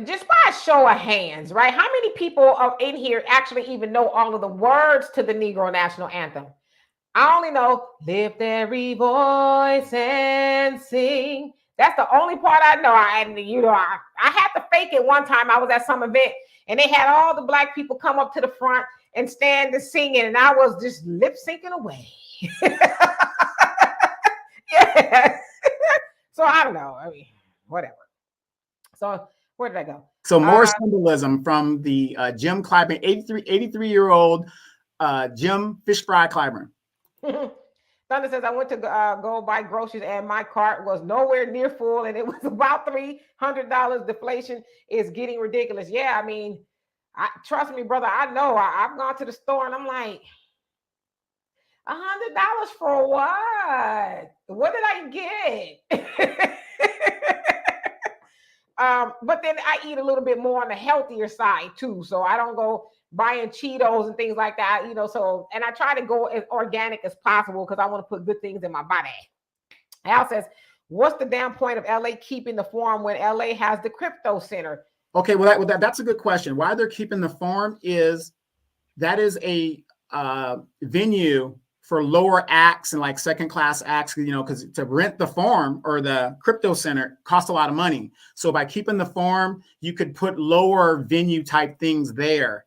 Just by a show of hands, right? How many people are in here actually even know all of the words to the Negro national anthem? I only know lift every voice and sing. That's the only part I know. I had to fake it one time. I was at some event, and they had all the black people come up to the front and stand and singing, and I was just lip syncing away. Yeah. So I don't know. I mean, whatever. So where did I go? So more symbolism from the Jim Clyburn, 83-year-old Jim Fish Fry Clyburn. Thunder says, I went to go buy groceries and my cart was nowhere near full, and it was about $300. Deflation is getting ridiculous. Yeah, I mean, trust me, brother. I know. I've gone to the store and I'm like, $100 for what? What did I get? But then I eat a little bit more on the healthier side too. So I don't go buying Cheetos and things like that, you know. So, and I try to go as organic as possible because I want to put good things in my body. Al says, what's the damn point of LA keeping the forum when LA has the crypto center? Okay, well, that's a good question. Why they're keeping the forum is that is a venue for lower acts and like second class acts, you know, because to rent the forum or the crypto center costs a lot of money. So by keeping the forum, you could put lower venue type things there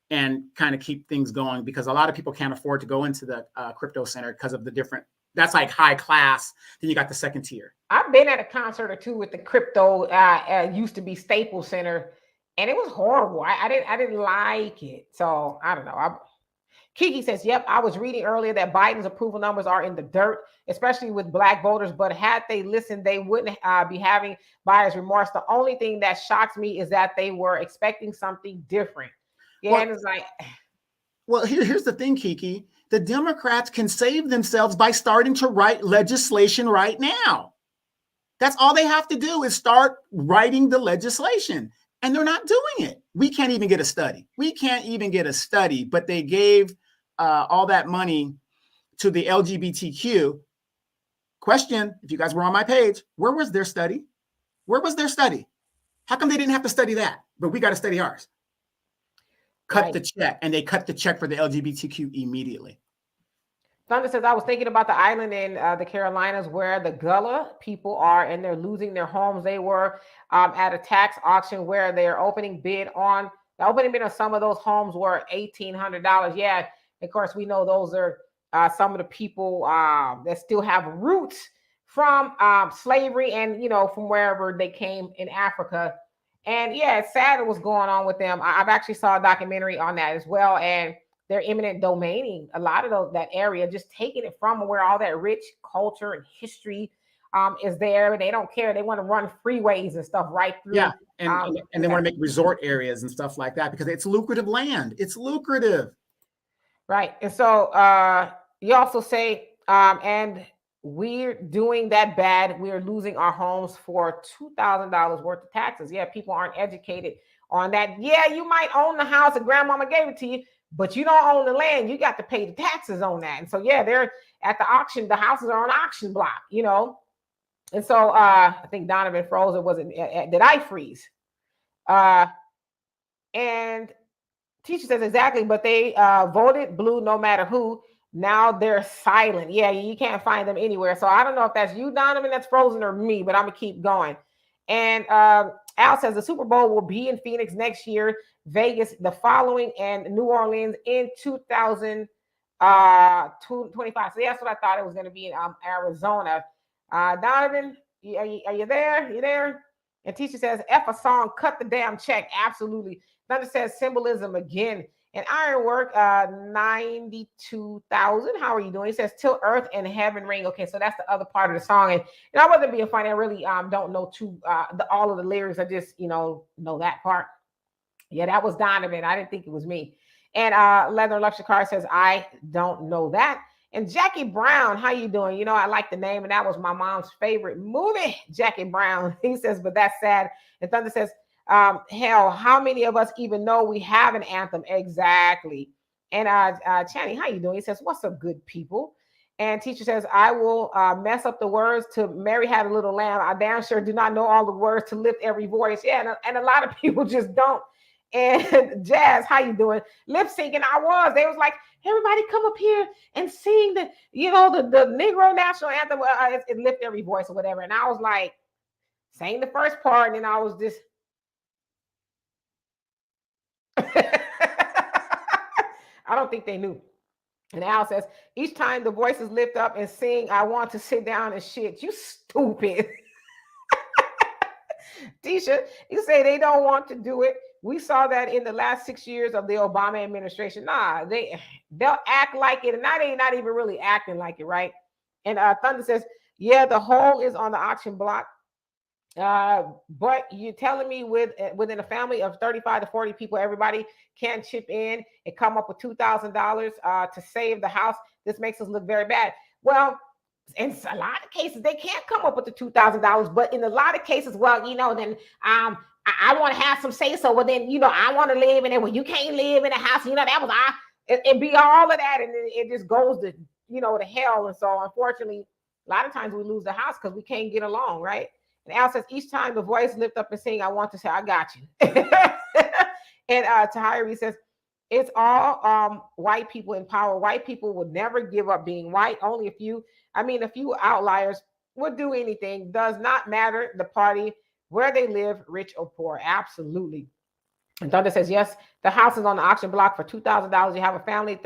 and kind of keep things going, because a lot of people can't afford to go into the crypto center because of the different, that's like high class. Then you got the second tier. I've been at a concert or two with the crypto, used to be Staples Center, and it was horrible. I didn't like it. So I don't know. Kiki says, yep, I was reading earlier that Biden's approval numbers are in the dirt, especially with black voters. But had they listened, they wouldn't be having buyer's remorse. The only thing that shocks me is that they were expecting something different. Yeah, well, and it's like, well, here's the thing, Kiki. The Democrats can save themselves by starting to write legislation right now. That's all they have to do is start writing the legislation. And they're not doing it. We can't even get a study. But they gave all that money to the LGBTQ. Question, if you guys were on my page, where was their study? Where was their study? How come they didn't have to study that, but we got to study ours? Cut the check, and they cut the check for the LGBTQ immediately. Thunder says, I was thinking about the island in the Carolinas where the Gullah people are, and they're losing their homes. They were at a tax auction where their opening bid on some of those homes were $1,800. Yeah, of course, we know those are some of the people that still have roots from slavery and, from wherever they came in Africa. And yeah, it's sad what's going on with them. I've actually saw a documentary on that as well. And they're eminent domaining a lot of that area, just taking it from where all that rich culture and history is there. They don't care. They want to run freeways and stuff right Yeah, through. and they want to make resort areas and stuff like that because it's lucrative land. It's lucrative. Right. And so you also say, and we're doing that bad. We're losing our homes for $2,000 worth of taxes. Yeah, people aren't educated on that. Yeah, you might own the house and grandmama gave it to you, but you don't own the land. You got to pay the taxes on that. And so, yeah, they're at the auction. The houses are on auction block. And so I think Donovan froze. It wasn't. Did I freeze? And teacher says exactly, but they voted blue no matter who. Now they're silent. Yeah, you can't find them anywhere. So I don't know if that's you, Donovan, that's frozen, or me, but I'm gonna keep going. And Al says the Super Bowl will be in Phoenix next year, Vegas the following, and New Orleans in 2025. So that's what I thought it was going to be in Arizona. Donovan, are you there? You there? And teacher says, F a song, cut the damn check. Absolutely. Thunder says symbolism again. And Ironwork, 92,000. How are you doing? He says, till earth and heaven ring. Okay, so that's the other part of the song. And I wasn't being funny. I really don't know all of the lyrics. I just, know that part. Yeah, that was Donovan. I didn't think it was me. And Leather Luxury Car says, I don't know that. And Jackie Brown, how you doing? I like the name, and that was my mom's favorite movie, Jackie Brown. He says, but that's sad. And Thunder says, hell, how many of us even know we have an anthem? Exactly. And Channy, how you doing? He says, what's up, good people? And teacher says, I will mess up the words to Mary Had a Little Lamb. I damn sure do not know all the words to lift every voice. Yeah, and a lot of people just don't. And Jazz, how you doing? Lip syncing. They was like, everybody come up here and sing the Negro national anthem. It lift every voice or whatever. And I was like, sang the first part, and then I was just I don't think they knew. And Al says, each time the voices lift up and sing, I want to sit down and shit. You stupid. Tisha, you say they don't want to do it. We saw that in the last 6 years of the Obama administration. Nah, they'll act like it, and now they're not even really acting like it, right? And Thunder says, yeah, the whole is on the auction block. But you're telling me within a family of 35 to 40 people, everybody can chip in and come up with $2,000 to save the house. This makes us look very bad. Well, in a lot of cases, they can't come up with the $2,000, but in a lot of cases, well, then I want to have some say so. Well, then, I want to live in it. Well, you can't live in a house. That was it be all of that. And it just goes to, to hell. And so unfortunately, a lot of times we lose the house because we can't get along. Right. And Al says, each time the voice lift up and sing, I want to say, I got you. And Tahiri says, it's all white people in power. White people will never give up being white. Only a few outliers would do anything. Does not matter the party, where they live, rich or poor. Absolutely. And Thunder says, yes, the house is on the auction block for $2,000. You have a family,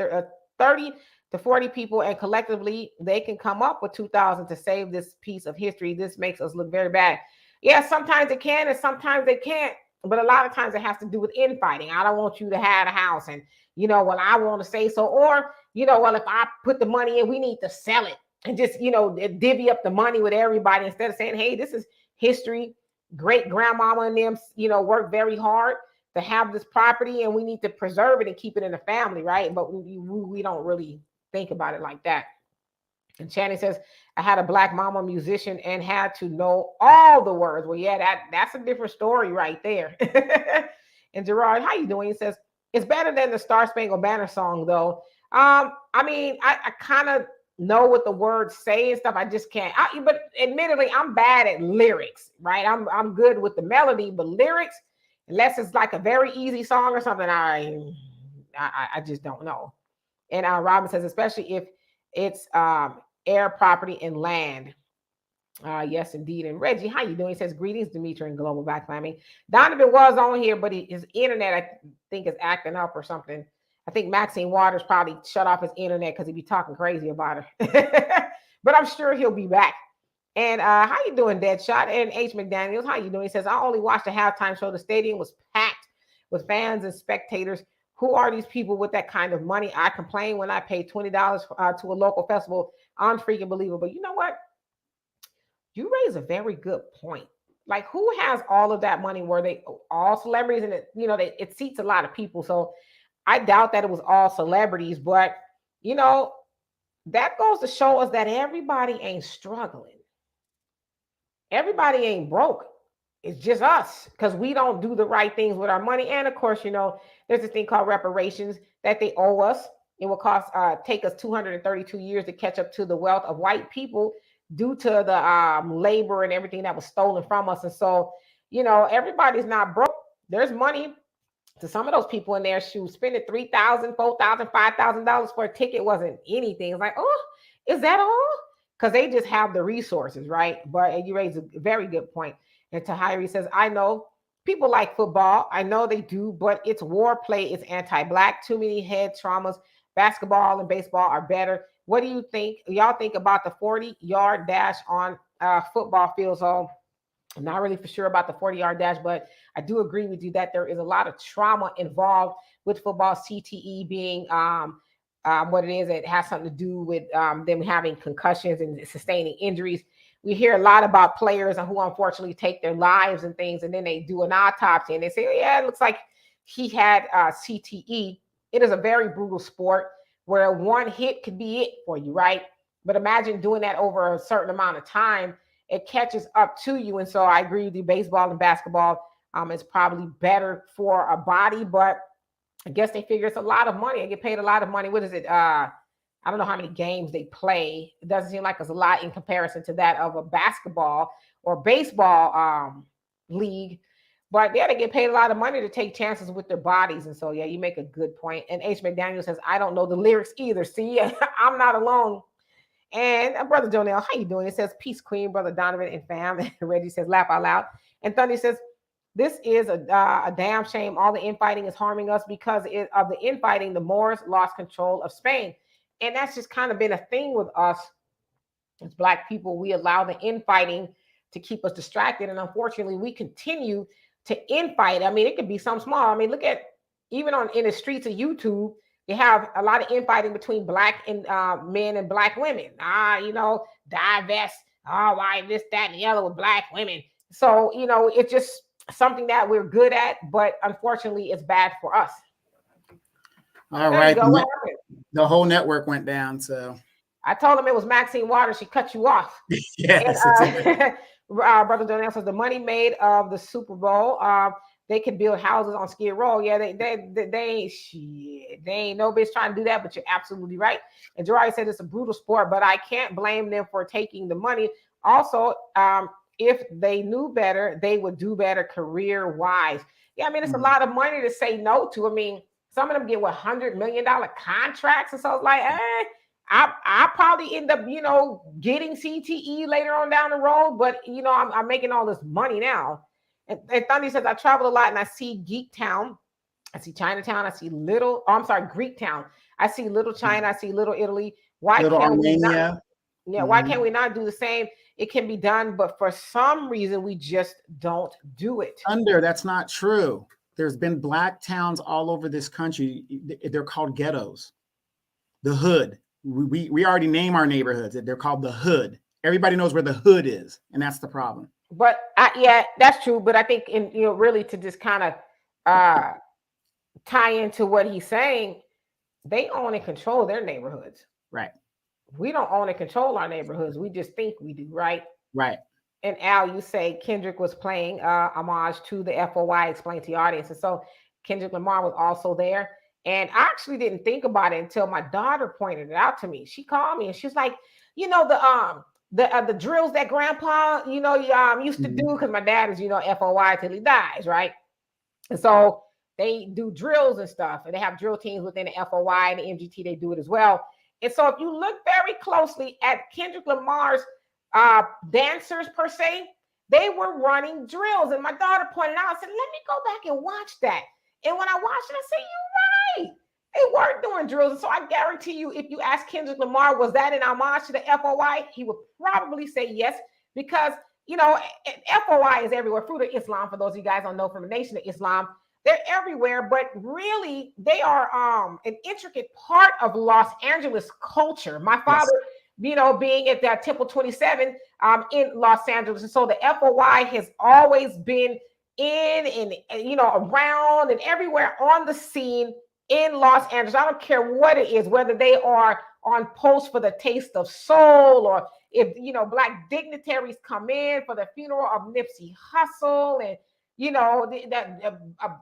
30 to 40 people, and collectively they can come up with $2,000 to save this piece of history. This makes us look very bad. Yeah, sometimes it can and sometimes they can't. But a lot of times it has to do with infighting. I don't want you to have a house. And, I want to say so. Or, if I put the money in, we need to sell it and just, divvy up the money with everybody instead of saying, hey, this is history. Great grandmama and them, work very hard to have this property, and we need to preserve it and keep it in the family, right? But we don't really think about it like that. And Channing says, I had a black mama musician and had to know all the words. Well, yeah, that's a different story right there. And Gerard, how you doing? He says, it's better than the Star Spangled Banner song, though. I kind of know what the words say and stuff. I just can't. But admittedly, I'm bad at lyrics, right? I'm good with the melody, but lyrics, unless it's like a very easy song or something, I just don't know. And Robin says, especially if it's air, property, and land. Yes, indeed. And Reggie, how you doing? He says, greetings, Dimitri and Global Backclimbing. Donovan was on here, but his internet, I think, is acting up or something. I think Maxine Waters probably shut off his internet because he'd be talking crazy about her. But I'm sure he'll be back. And how you doing, Deadshot? And H. McDaniels, how you doing? He says, I only watched the halftime show. The stadium was packed with fans and spectators. Who are these people with that kind of money? I complain when I pay $20 to a local festival. Unfreaking believable. You know what? You raise a very good point. Like, who has all of that money where they all celebrities and it seats a lot of people. So I doubt that it was all celebrities, but you know, that goes to show us that everybody ain't struggling. Everybody ain't broke. It's just us because we don't do the right things with our money. And of course, there's this thing called reparations that they owe us. It will take us 232 years to catch up to the wealth of white people due to the labor and everything that was stolen from us. And so, everybody's not broke. There's money to some of those people in there. Spending $3,000, $4,000, $5,000 for a ticket wasn't anything. It's like, oh, is that all? Because they just have the resources, right? But you raise a very good point. And Tahiri says, I know people like football. I know they do, but it's war play. It's anti-Black. Too many head traumas. Basketball and baseball are better. What do you think? Y'all think about the 40-yard dash on football field? So I'm not really for sure about the 40-yard dash, but I do agree with you that there is a lot of trauma involved with football. CTE being what it is. It has something to do with them having concussions and sustaining injuries. We hear a lot about players who unfortunately take their lives and things, and then they do an autopsy and they say, oh, yeah, it looks like he had CTE. It is a very brutal sport where one hit could be it for you, right? But imagine doing that over a certain amount of time. It catches up to you. And so I agree with you, baseball and basketball is probably better for a body, but I guess they figure it's a lot of money. They get paid a lot of money. What is it? I don't know how many games they play. It doesn't seem like it's a lot in comparison to that of a basketball or baseball league. But yeah, they get paid a lot of money to take chances with their bodies. And so, yeah, you make a good point. And H. McDaniel says, I don't know the lyrics either. See, I'm not alone. And Brother Jonelle, how you doing? It says, peace, Queen, Brother Donovan and fam. And Reggie says, laugh out loud. And Thundy says, this is a damn shame. All the infighting is harming us because of the infighting. The Moors lost control of Spain. And that's just kind of been a thing with us as Black people. We allow the infighting to keep us distracted. And unfortunately, we continue to infight. I mean, it could be something small. I mean, look at even in the streets of YouTube, you have a lot of infighting between Black and men and Black women. Divest. Why this, that, and the other with Black women. So, it's just something that we're good at, but unfortunately, it's bad for us. All right. The whole network went down. So I told him it was Maxine Waters. She cut you off. Yes. And, Brother Jonelle says the money made of the Super Bowl, they could build houses on Skid Row. Yeah, they ain't shit. They ain't no bitch trying to do that, but you're absolutely right. And Gerard said it's a brutal sport, but I can't blame them for taking the money. Also, if they knew better, they would do better career-wise. Yeah, I mean, it's a lot of money to say no to. I mean, some of them get $100 million contracts. And so it's like, I probably end up, getting CTE later on down the road, but I'm making all this money now. And Thundy says, I travel a lot and I see Geek Town. I see Chinatown. I see Greek Town. I see Little China. I see Little Italy. Why can't we not? Yeah, why can't we not do the same? It can be done, but for some reason, we just don't do it. That's not true. There's been Black towns all over this country. They're called ghettos. The hood. We already name our neighborhoods. They're called the hood. Everybody knows where the hood is, and that's the problem. But yeah, that's true. But I think really to just kind of tie into what he's saying, they own and control their neighborhoods. Right. We don't own and control our neighborhoods. We just think we do, right? Right. And Al, you say Kendrick was playing homage to the FOI, explain to the audience. And so Kendrick Lamar was also there. And I actually didn't think about it until my daughter pointed it out to me. She called me and she's like, the drills that grandpa, used to do, because my dad is, FOI till he dies, right? And so they do drills and stuff, and they have drill teams within the FOI and the MGT. They do it as well. And so if you look very closely at Kendrick Lamar's dancers per se, they were running drills. And my daughter pointed out, I said, let me go back and watch that. And when I watched it, I said, you're right. They weren't doing drills. And so I guarantee you, if you ask Kendrick Lamar, was that an homage to the FOI? He would probably say yes, because, you know, FOI is everywhere. Fruit of Islam, for those of you guys don't know, from the Nation of Islam. They're everywhere, but really they are an intricate part of Los Angeles culture. My father, you know, being at that Temple 27 in Los Angeles. And so the FOI has always been in and, you know, around and everywhere on the scene in Los Angeles. I don't care what it is, whether they are on post for the Taste of Soul, or if, you know, Black dignitaries come in for the funeral of Nipsey Hussle, and, you know,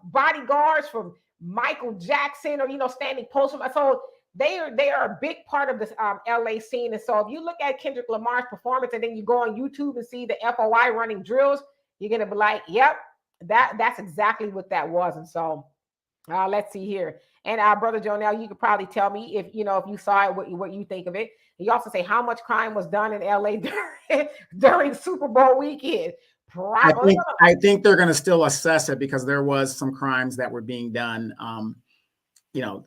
bodyguards from Michael Jackson, or, you know, standing post for. So they are a big part of this LA scene. And so if you look at Kendrick Lamar's performance and then you go on YouTube and see the FOI running drills, you're gonna be like, yep, that's exactly what that was. And so let's see here. And Brother Jonell, you could probably tell me if you saw it, what you think of it. You also say how much crime was done in LA during Super Bowl weekend. I think they're going to still assess it, because there was some crimes that were being done. You know,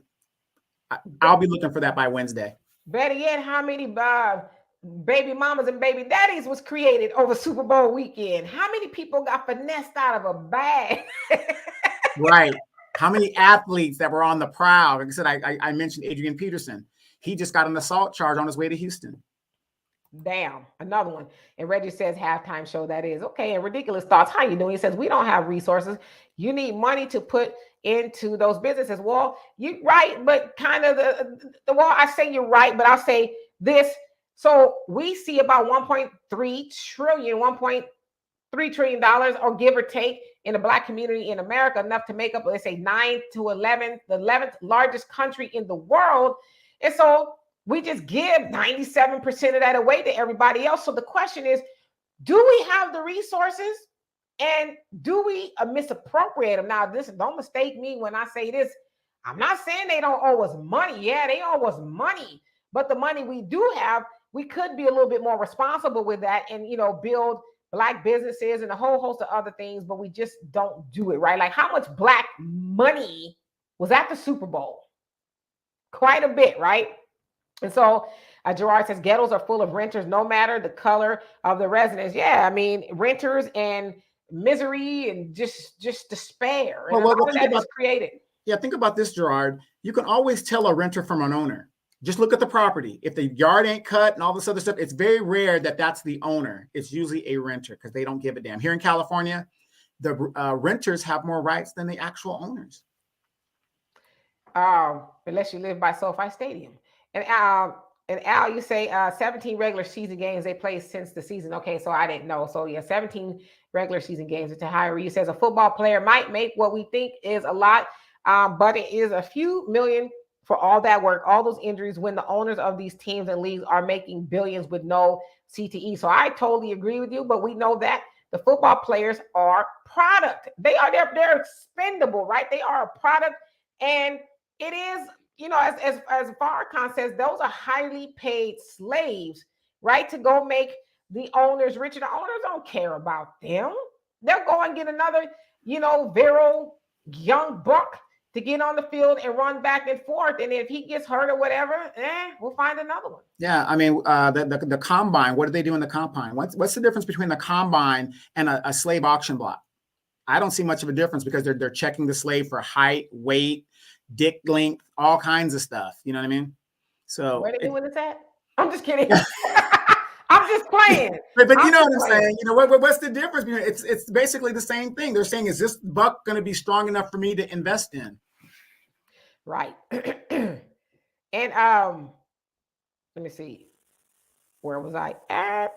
I'll be looking for that by Wednesday. Better yet, how many baby mamas and baby daddies was created over Super Bowl weekend? How many people got finessed out of a bag? Right. How many athletes that were on the prowl? Like I said, I mentioned Adrian Peterson. He just got an assault charge on his way to Houston. Damn, another one. And Reggie says halftime show, that is. Okay, and Ridiculous Thoughts, how you doing? He says, we don't have resources. You need money to put into those businesses. Well, you're right, but kind of I say you're right, but I'll say this. So we see about 1.3 trillion, or give or take, in the Black community in America, enough to make up, let's say, 9 to 11, the 11th largest country in the world. And so we just give 97% of that away to everybody else. So the question is, do we have the resources, and do we misappropriate them? Now, don't mistake me when I say this. I'm not saying they don't owe us money. Yeah, they owe us money. But the money we do have, we could be a little bit more responsible with that, and, you know, build Black businesses and a whole host of other things, but we just don't do it, right? Like, how much Black money was at the Super Bowl? Quite a bit, right? And so Gerard says ghettos are full of renters, no matter the color of the residents. Yeah, I mean, renters and misery and just despair. And a lot of that is created. Yeah, think about this, Gerard. You can always tell a renter from an owner. Just look at the property. If the yard ain't cut and all this other stuff, it's very rare that that's the owner. It's usually a renter, because they don't give a damn. Here in California, the renters have more rights than the actual owners. Unless you live by SoFi Stadium. And Al, you say 17 regular season games they played since the season. Okay, so I didn't know. So yeah, 17 regular season games. It's a higher. You says a football player might make what we think is a lot, but it is a few million for all that work, all those injuries, when the owners of these teams and leagues are making billions with no CTE. So I totally agree with you, but we know that the football players are product. They're expendable, right? They are a product, and it is, you know, as Farrakhan says, those are highly paid slaves, right? To go make the owners richer. The owners don't care about them. They'll go and get another, you know, virile young buck to get on the field and run back and forth. And if he gets hurt or whatever, we'll find another one. Yeah, I mean, the combine, what do they do in the combine? What's the difference between the combine and a slave auction block? I don't see much of a difference, because they're checking the slave for height, weight, dick length, all kinds of stuff. You know what I mean? So where they doing this at? I'm just kidding. I'm just playing. But you know what I'm saying? You know, what's the difference? It's basically the same thing. They're saying, is this buck going to be strong enough for me to invest in? Right. And let me see. Where was I at?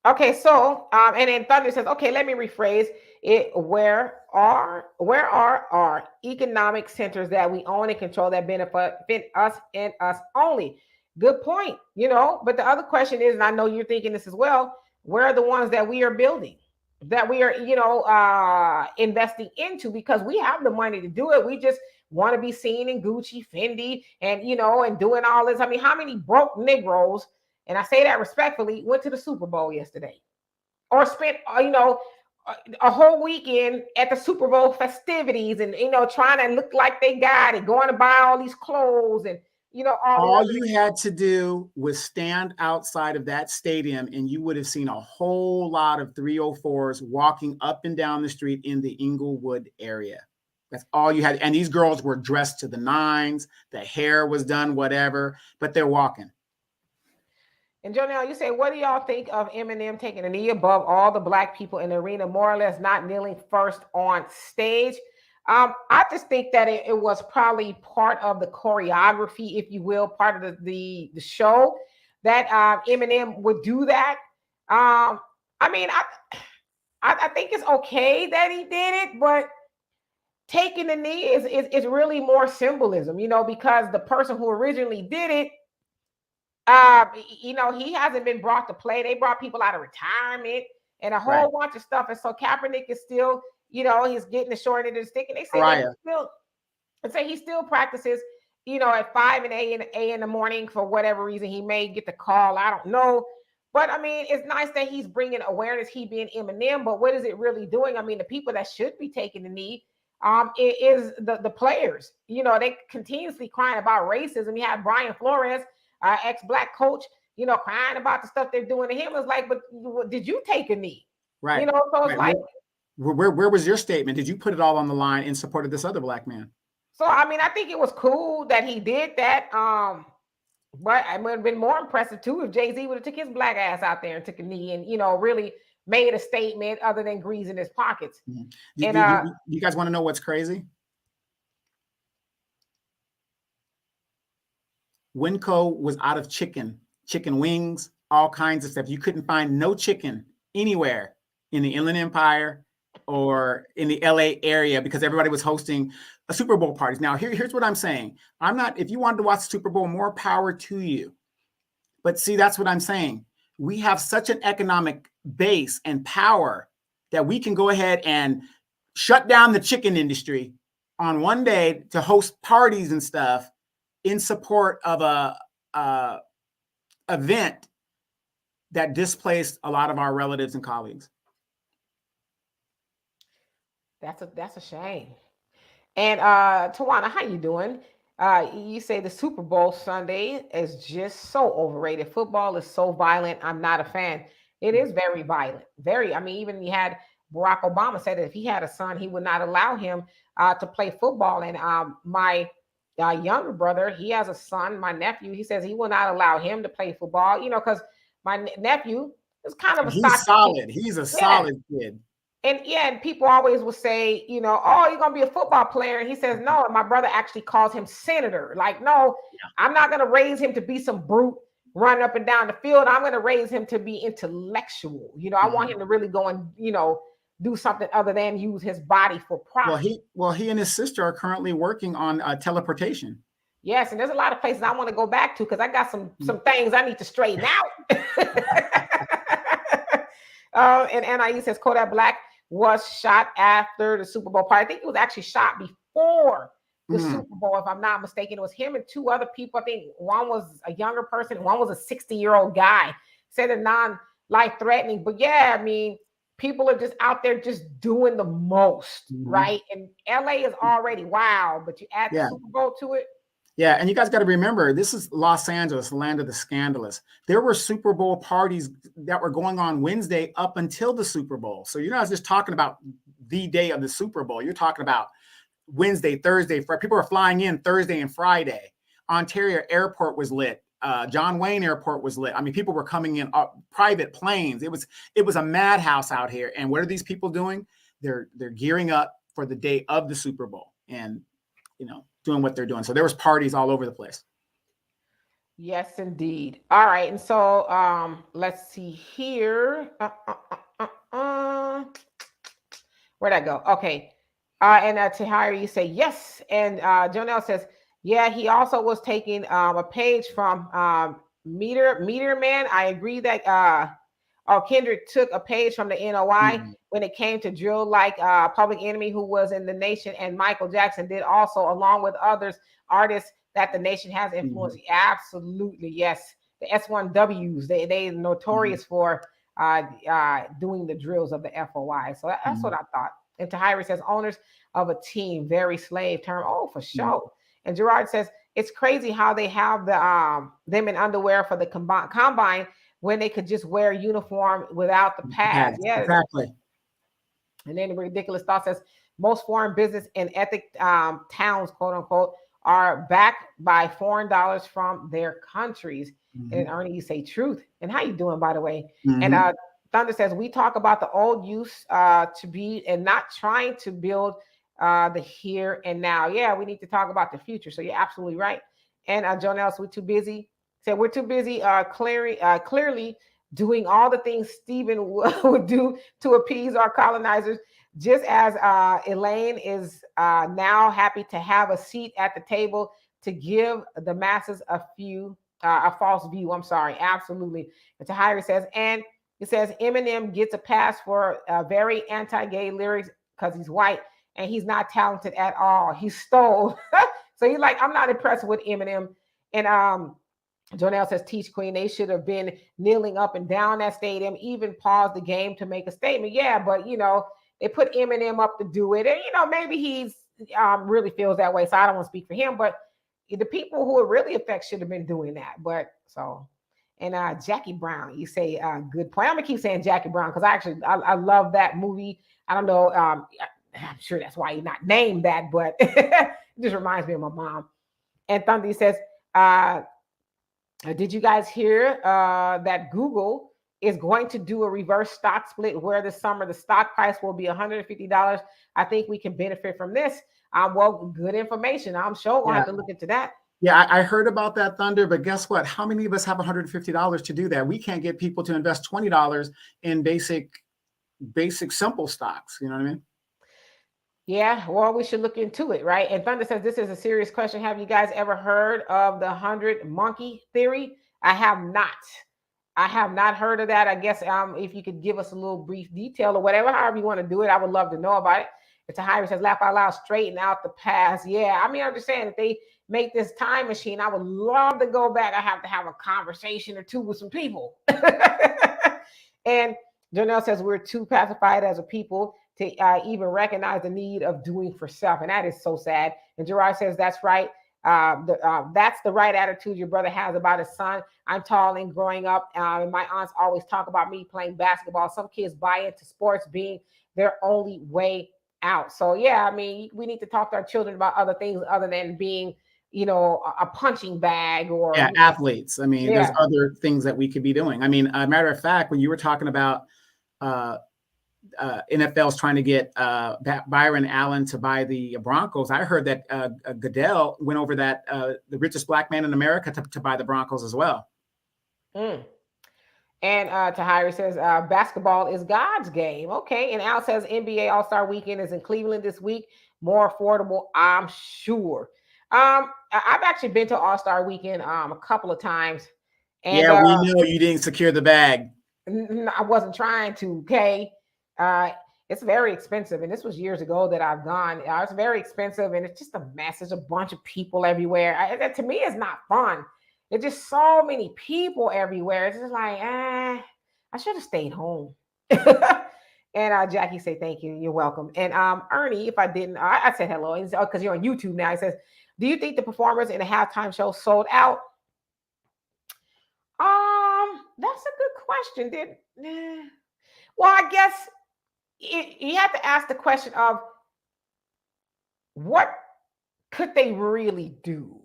Okay, so and then Thunder says, okay, let me rephrase it. Where are our economic centers that we own and control that benefit us and us only? Good point. You know, but the other question is, and I know you're thinking this as well, where are the ones that we are building, that we are, you know, investing into? Because we have the money to do it. We just want to be seen in Gucci, Fendi, and, you know, and doing all this. I mean, how many broke Negroes, and I say that respectfully, went to the Super Bowl yesterday, or spent, you know, a whole weekend at the Super Bowl festivities, and trying to look like they got it, going to buy all these clothes, and all the All other. you had to do was stand outside of that stadium, and you would have seen a whole lot of 304s walking up and down the street in the Inglewood area. That's all you had. And these girls were dressed to the nines. The hair was done, whatever, but they're walking. And Jonelle, you say, what do y'all think of Eminem taking a knee above all the black people in the arena, more or less not kneeling first on stage? I just think that it was probably part of the choreography, if you will, part of the show that Eminem would do that. I mean, I think it's okay that he did it, but taking the knee is really more symbolism, because the person who originally did it, he hasn't been brought to play. They brought people out of retirement and a whole bunch of stuff. And so Kaepernick is still, he's getting the short end of the stick. And they say he still practices, at 5 and 8 in the morning for whatever reason. He may get the call. I don't know. But I mean, it's nice that he's bringing awareness, he being Eminem. But what is it really doing? I mean, the people that should be taking the knee it is the players. They continuously crying about racism. You have Brian Flores, ex-black coach, crying about the stuff they're doing to him. It's like, but did you take a knee? Right. So it's like, where was your statement? Did you put it all on the line in support of this other black man? So I mean, I think it was cool that he did that. But it would have been more impressive too if Jay-Z would have took his black ass out there and took a knee and really made a statement other than greasing his pockets. Mm-hmm. You guys want to know what's crazy? Winco was out of chicken wings, all kinds of stuff. You couldn't find no chicken anywhere in the Inland Empire or in the LA area because everybody was hosting a Super Bowl parties. Now, here's what I'm saying. If you wanted to watch the Super Bowl, more power to you. But see, that's what I'm saying. We have such an economic base and power that we can go ahead and shut down the chicken industry on one day to host parties and stuff in support of a event that displaced a lot of our relatives and colleagues. That's a shame. And Tawana, how you doing? You say the Super Bowl Sunday is just so overrated. Football is so violent. I'm not a fan. It is very violent. Very. I mean, even you had Barack Obama said that if he had a son, he would not allow him to play football. And my younger brother, he has a son, my nephew. He says he will not allow him to play football. Because my nephew is kind of a he's solid. He's a solid kid. And people always will say, oh, you're going to be a football player. And he says, no. And my brother actually calls him senator. Like, no, I'm not going to raise him to be some brute running up and down the field. I'm going to raise him to be intellectual. I want him to really go and, do something other than use his body for profit. Well, he and his sister are currently working on teleportation. Yes. And there's a lot of places I want to go back to because I got some things I need to straighten out. And NIE says Kodak Black was shot after the Super Bowl party. I think it was actually shot before the Super Bowl, if I'm not mistaken. It was him and two other people. I think one was a younger person, one was a 60-year-old guy. Said a non-life threatening. But yeah, I mean, people are just out there just doing the most, right? And LA is already wild, but you add the Super Bowl to it. Yeah, and you guys got to remember, this is Los Angeles, the land of the scandalous. There were Super Bowl parties that were going on Wednesday up until the Super Bowl. So you're not just talking about the day of the Super Bowl. You're talking about Wednesday, Thursday. People were flying in Thursday and Friday. Ontario Airport was lit. John Wayne Airport was lit. I mean, people were coming in private planes. It was a madhouse out here. And what are these people doing? They're gearing up for the day of the Super Bowl. And doing what they're doing. So there was parties all over the place. Yes, indeed. All right. And so let's see here. Where'd I go? Okay. And Tahir, you say yes. And Jonelle says, yeah, he also was taking a page from Meter Man. I agree that Kendrick took a page from the NOI when it came to drill like Public Enemy, who was in the Nation, and Michael Jackson did also, along with others artists that the Nation has influenced. Absolutely, yes. The S1Ws, they notorious for doing the drills of the FOI. So that's what Mhm. I thought. And Tahiri says, owners of a team, very slave term. Oh, for Mhm. sure. And Gerard says, it's crazy how they have them in underwear for the combine when they could just wear uniform without the pads. Pads. Yeah. Exactly. And then the ridiculous thought says most foreign business and ethnic towns, quote unquote, are backed by foreign dollars from their countries. And Mhm. Ernie, you say truth. And how you doing, by the way? And Mhm. Thunder says we talk about the old use to be and not trying to build the here and now. Yeah, we need to talk about the future. So you're absolutely right. And Joan else, we're too busy. Said we're too busy clearly doing all the things Stephen would do to appease our colonizers, just as Elaine is now happy to have a seat at the table to give the masses a false view. I'm sorry, absolutely. And Tahiri says, and it says Eminem gets a pass for very anti-gay lyrics because he's white and he's not talented at all. He stole. So he's like, I'm not impressed with Eminem. And Jonelle says, Teach Queen, they should have been kneeling up and down that stadium, even paused the game to make a statement. Yeah, but they put Eminem up to do it. And maybe he's really feels that way. So I don't want to speak for him, but the people who it really affects should have been doing that. But so and Jackie Brown, you say good point. I'm gonna keep saying Jackie Brown because I love that movie. I don't know. I'm sure that's why he's not named that, but it just reminds me of my mom. And Thunder says, did you guys hear that Google is going to do a reverse stock split where this summer the stock price will be $150? I think we can benefit from this. Well, good information. I'm sure we'll Yeah. have to look into that. Yeah, I heard about that, Thunder, but guess what? How many of us have $150 to do that? We can't get people to invest $20 in basic simple stocks. You know what I mean? Yeah, well, we should look into it, right? And Thunder says this is a serious question. Have you guys ever heard of the 100 monkey theory? I have not. I have not heard of that. I guess if you could give us a little brief detail or whatever, however you want to do it, I would love to know about it. It's a Tahiri says, laugh out loud, straighten out the past. Yeah, I mean, I'm just saying, if they make this time machine, I would love to go back. I have to have a conversation or two with some people. And Jonelle says, we're too pacified as a people to even recognize the need of doing for self. And that is so sad. And Gerard says, that's right. That's the right attitude your brother has about his son. I'm tall and growing up, and my aunts always talk about me playing basketball. Some kids buy into sports being their only way out. So yeah, I mean, we need to talk to our children about other things other than being, a punching bag or Yeah, athletes. I mean, there's yeah. other things that we could be doing. I mean, a matter of fact, when you were talking about uh, NFL's trying to get Byron Allen to buy the Broncos, I heard that Goodell went over that the richest black man in America to buy the Broncos as well. Mm. And Tahiri says basketball is God's game. Okay. And Al says NBA All-Star Weekend is in Cleveland this week. More affordable, I'm sure. I've actually been to All-Star Weekend a couple of times, and Yeah, we know you didn't secure the bag. I wasn't trying to. Okay. Uh, it's very expensive, and this was years ago that I've gone. It's very expensive, and it's just a mess. There's a bunch of people everywhere. That to me is not fun. There's just so many people everywhere. It's just like, I should have stayed home. And Jackie say thank you. You're welcome. And Ernie, if I didn't, I said hello because you're on YouTube now. He says, do you think the performers in the halftime show sold out? That's a good question. Well, I guess you have to ask the question of what could they really do?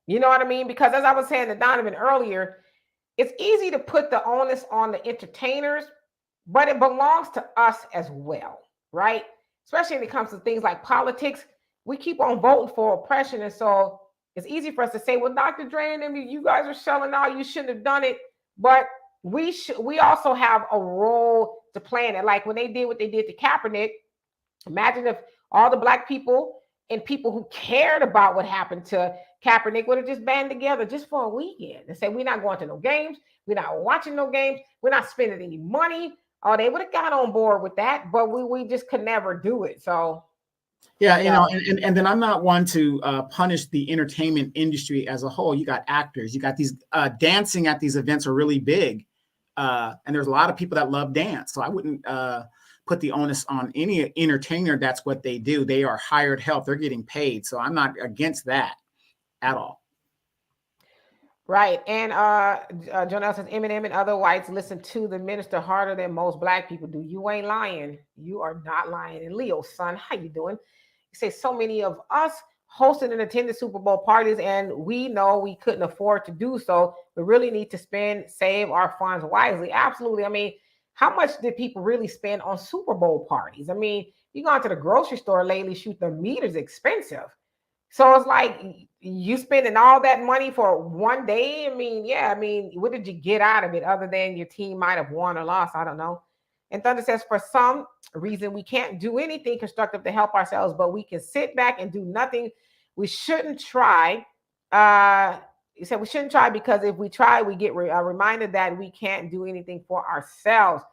You know what I mean? Because as I was saying to Donovan earlier, it's easy to put the onus on the entertainers, but it belongs to us as well, right? Especially when it comes to things like politics. We keep on voting for oppression. And so it's easy for us to say, well, Dr. Dre and them, you guys are selling out. You shouldn't have done it. But we also have a role to play in it. Like when they did what they did to Kaepernick, imagine if all the black people and people who cared about what happened to Kaepernick would have just band together just for a weekend and said, we're not going to no games. We're not watching no games. We're not spending any money. Oh, they would have got on board with that, but we just could never do it. So, yeah, and then I'm not one to punish the entertainment industry as a whole. You got actors, you got these dancing at these events are really big. And there's a lot of people that love dance. So I wouldn't put the onus on any entertainer. That's what they do. They are hired help. They're getting paid. So I'm not against that at all. Right. And Jonelle says Eminem and other whites listen to the minister harder than most black people do. You ain't lying. You are not lying. And Leo, son, how you doing? You say so many of us hosted and attended Super Bowl parties, and we know we couldn't afford to do so. We really need to save our funds wisely. Absolutely. I mean, how much did people really spend on Super Bowl parties? I mean, you gone to the grocery store lately, shoot, the meter's expensive. So it's like you spending all that money for one day. I mean, yeah, I mean, what did you get out of it other than your team might have won or lost? I don't know. And Thunder says, for some reason, we can't do anything constructive to help ourselves, but we can sit back and do nothing. We shouldn't try. You said we shouldn't try because if we try, we get reminded that we can't do anything for ourselves.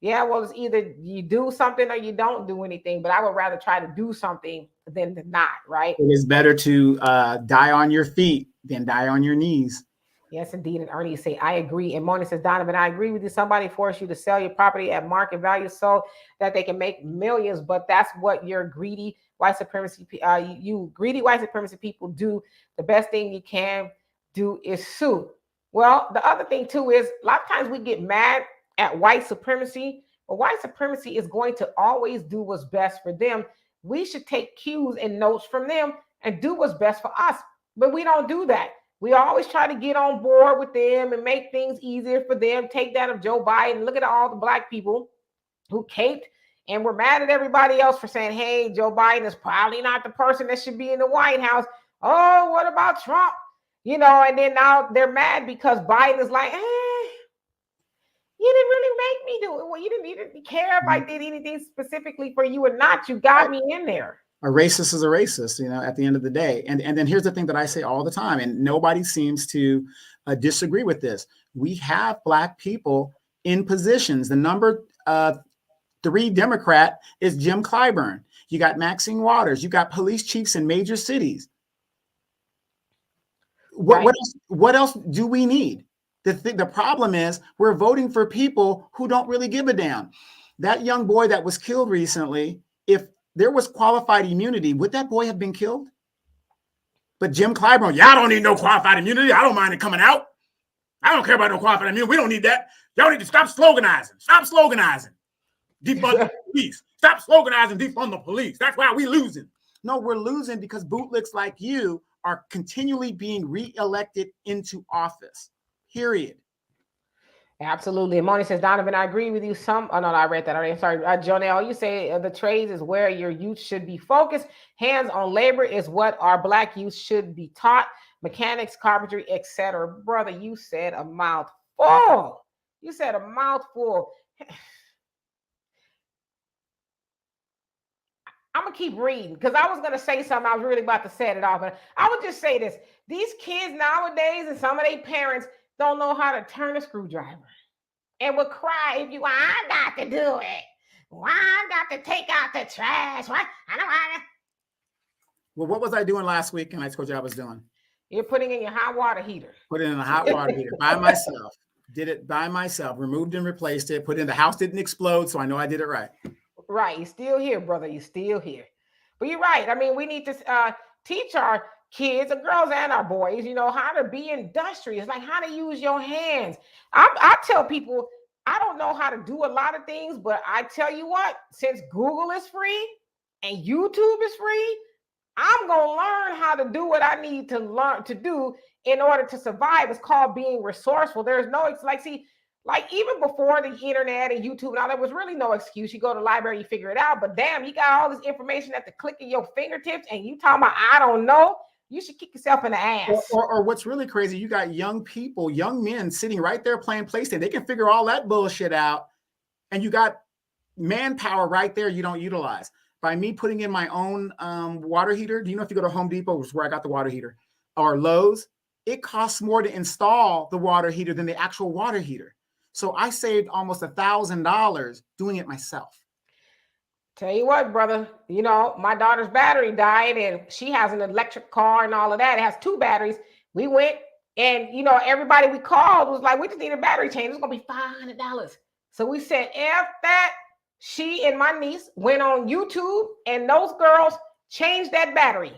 Yeah, well, it's either you do something or you don't do anything, but I would rather try to do something than to not, right? It is better to die on your feet than die on your knees. Yes, indeed. And Ernie say, I agree. And Moni says, Donovan, I agree with you. Somebody forced you to sell your property at market value so that they can make millions, but that's what your greedy white supremacy, you greedy white supremacy people do. The best thing you can do is sue. Well, the other thing too is a lot of times we get mad at white supremacy, but white supremacy is going to always do what's best for them. We should take cues and notes from them and do what's best for us, but we don't do that. We always try to get on board with them and make things easier for them. Take that of Joe Biden. Look at all the black people who caped and were mad at everybody else for saying, hey, Joe Biden is probably not the person that should be in the White House. Oh, what about Trump? You know, and then now they're mad because Biden is like, you didn't really make me do it. Well, you didn't care if I did anything specifically for you or not. You got me in there. A racist is a racist, at the end of the day. And then here's the thing that I say all the time, and nobody seems to disagree with this. We have black people in positions. The number 3 Democrat is Jim Clyburn. You got Maxine Waters. You got police chiefs in major cities. What else do we need? The problem is we're voting for people who don't really give a damn. That young boy that was killed recently, if there was qualified immunity, would that boy have been killed? But Jim Clyburn, y'all don't need no qualified immunity. I don't mind it coming out. I don't care about no qualified immunity. We don't need that. Y'all need to stop sloganizing. Stop sloganizing. Defund the police. Stop sloganizing, defund the police. That's why we losing. No, we're losing because bootlicks like you are continually being reelected into office. Period. Absolutely. And Moni says, Donovan, I agree with you. I read that already. Sorry. Jonelle, you say the trades is where your youth should be focused. Hands on labor is what our black youth should be taught. Mechanics, carpentry, etc. Brother, you said a mouthful. You said a mouthful. I'm going to keep reading because I was going to say something. I was really about to set it off. But I would just say this. These kids nowadays and some of their parents don't know how to turn a screwdriver and would cry if you, I got to do it. Why I got to take out the trash? Why? I don't want to. Well, what was I doing last week? And I told you I was doing. You're putting in your hot water heater. Put it in a hot water heater by myself. Did it by myself. Removed and replaced it. Put it in. The house didn't explode, so I know I did it right. Right. You're still here, brother. You're still here. But you're right. I mean, we need to teach our kids, the girls and our boys, how to be industrious, like how to use your hands. I tell people, I don't know how to do a lot of things, but I tell you what, since Google is free and YouTube is free, I'm going to learn how to do what I need to learn to do in order to survive. It's called being resourceful. There's no, it's like even before the internet and YouTube and all, there was really no excuse. You go to the library, you figure it out. But damn, you got all this information at the click of your fingertips, and you talking about I don't know. You should kick yourself in the ass. Or what's really crazy, you got young people, young men sitting right there playing PlayStation. They can figure all that bullshit out, and you got manpower right there you don't utilize. By me putting in my own water heater, do you know if you go to Home Depot, which is where I got the water heater, or Lowe's, it costs more to install the water heater than the actual water heater. So I saved almost $1,000 doing it myself. Tell you what, brother, my daughter's battery died and she has an electric car and all of that. It has 2 batteries. We went And everybody we called was like, we just need a battery change. It's gonna be $500. So we said, F that. She and my niece went on YouTube, and those girls changed that battery.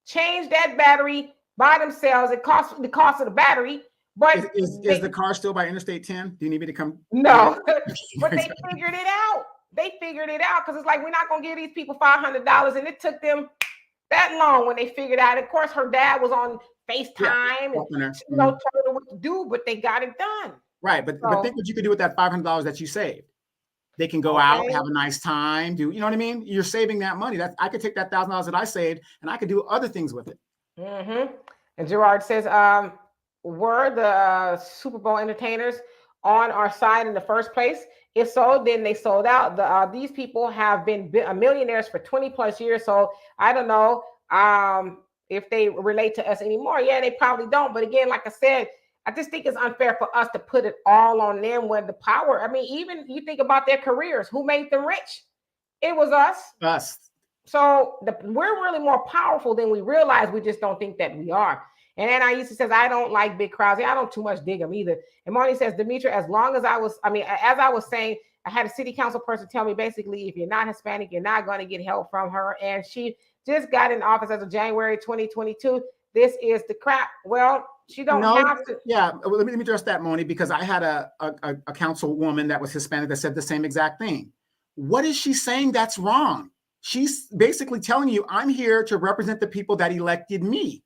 Changed that battery by themselves. It cost the cost of the battery. But is the car still by Interstate 10? Do you need me to come? No, but they figured it out. They figured it out because it's like, we're not gonna give these people $500, and it took them that long when they figured out. Of course, her dad was on FaceTime and told her what to do, but they got it done. Right, but think what you could do with that $500 that you saved. They can go out, have a nice time, you know what I mean? You're saving that money. I could take that $1,000 that I saved, and I could do other things with it. And Gerard says, were the Super Bowl entertainers on our side in the first place? If so, then they sold out. These people have been millionaires for 20 plus years. So I don't know if they relate to us anymore. Yeah, they probably don't. But again, like I said, I just think it's unfair for us to put it all on them when the power, I mean, even you think about their careers, who made them rich? It was us. Us. So we're really more powerful than we realize. We just don't think that we are. And then Aisha says, I don't like big crowds. I don't too much dig them either. And Moni says, Demetra, as I was saying, I had a city council person tell me basically, if you're not Hispanic, you're not going to get help from her. And she just got in office as of January 2022. This is the crap. Well, she don't have to. Yeah, let me address that, Moni, because I had a councilwoman that was Hispanic that said the same exact thing. What is she saying that's wrong? She's basically telling you, I'm here to represent the people that elected me.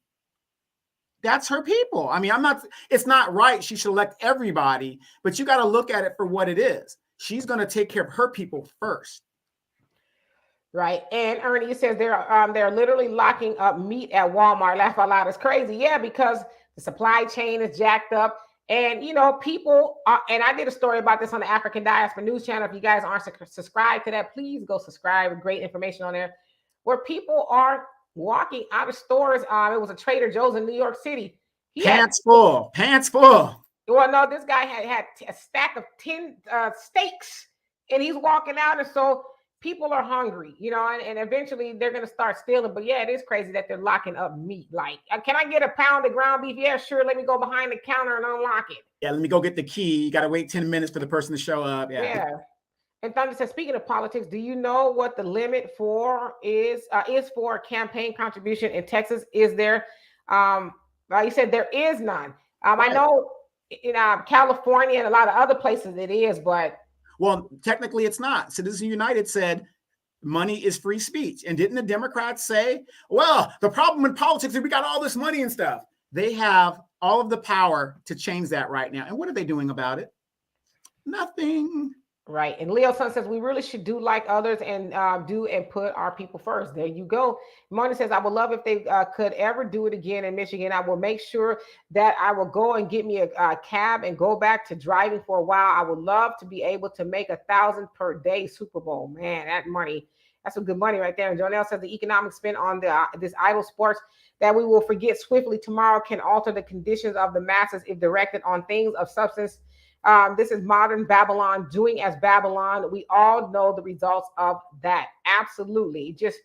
That's her people. I mean, it's not right. She should elect everybody, but you got to look at it for what it is. She's going to take care of her people first. Right. And Ernie says they're literally locking up meat at Walmart. Laugh out loud. It's crazy. Yeah, because the supply chain is jacked up. And, people and I did a story about this on the African Diaspora News Channel. If you guys aren't subscribed to that, please go subscribe. Great information on there where people are walking out of stores. It was a Trader Joe's in New York City. Pants full. Well, no, this guy had a stack of 10 steaks, and he's walking out. And so people are hungry, and eventually they're going to start stealing. But yeah, it is crazy that they're locking up meat. Like, can I get a pound of ground beef? Yeah, sure. Let me go behind the counter and unlock it. Yeah, let me go get the key. You got to wait 10 minutes for the person to show up. Yeah. And Thunder says, speaking of politics, do you know what the limit is for campaign contribution in Texas? Is there? You said there is none. Right. I know in California and a lot of other places it is, but well, technically it's not. Citizens United said money is free speech, and didn't the Democrats say, well, the problem in politics is we got all this money and stuff? They have all of the power to change that right now, and what are they doing about it? Nothing. Right. And Leo Son says we really should do like others and put our people first. There you go. Moni says, I would love if they could ever do it again in Michigan. I will make sure that I will go and get me a cab and go back to driving for a while. I would love to be able to make $1,000 per day Super Bowl. Man, that money, that's some good money right there. And Jonelle says the economic spin on this idle sports that we will forget swiftly tomorrow can alter the conditions of the masses if directed on things of substance. This is modern Babylon doing as Babylon. We all know the results of that. Absolutely. Just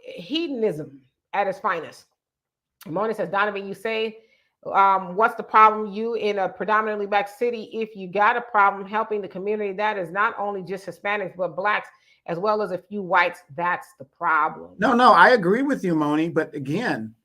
hedonism at its finest. Mona says, Donovan, you say, what's the problem? You in a predominantly black city, if you got a problem helping the community, that is not only just Hispanics, but blacks, as well as a few whites. That's the problem. No, I agree with you, Moni. But again,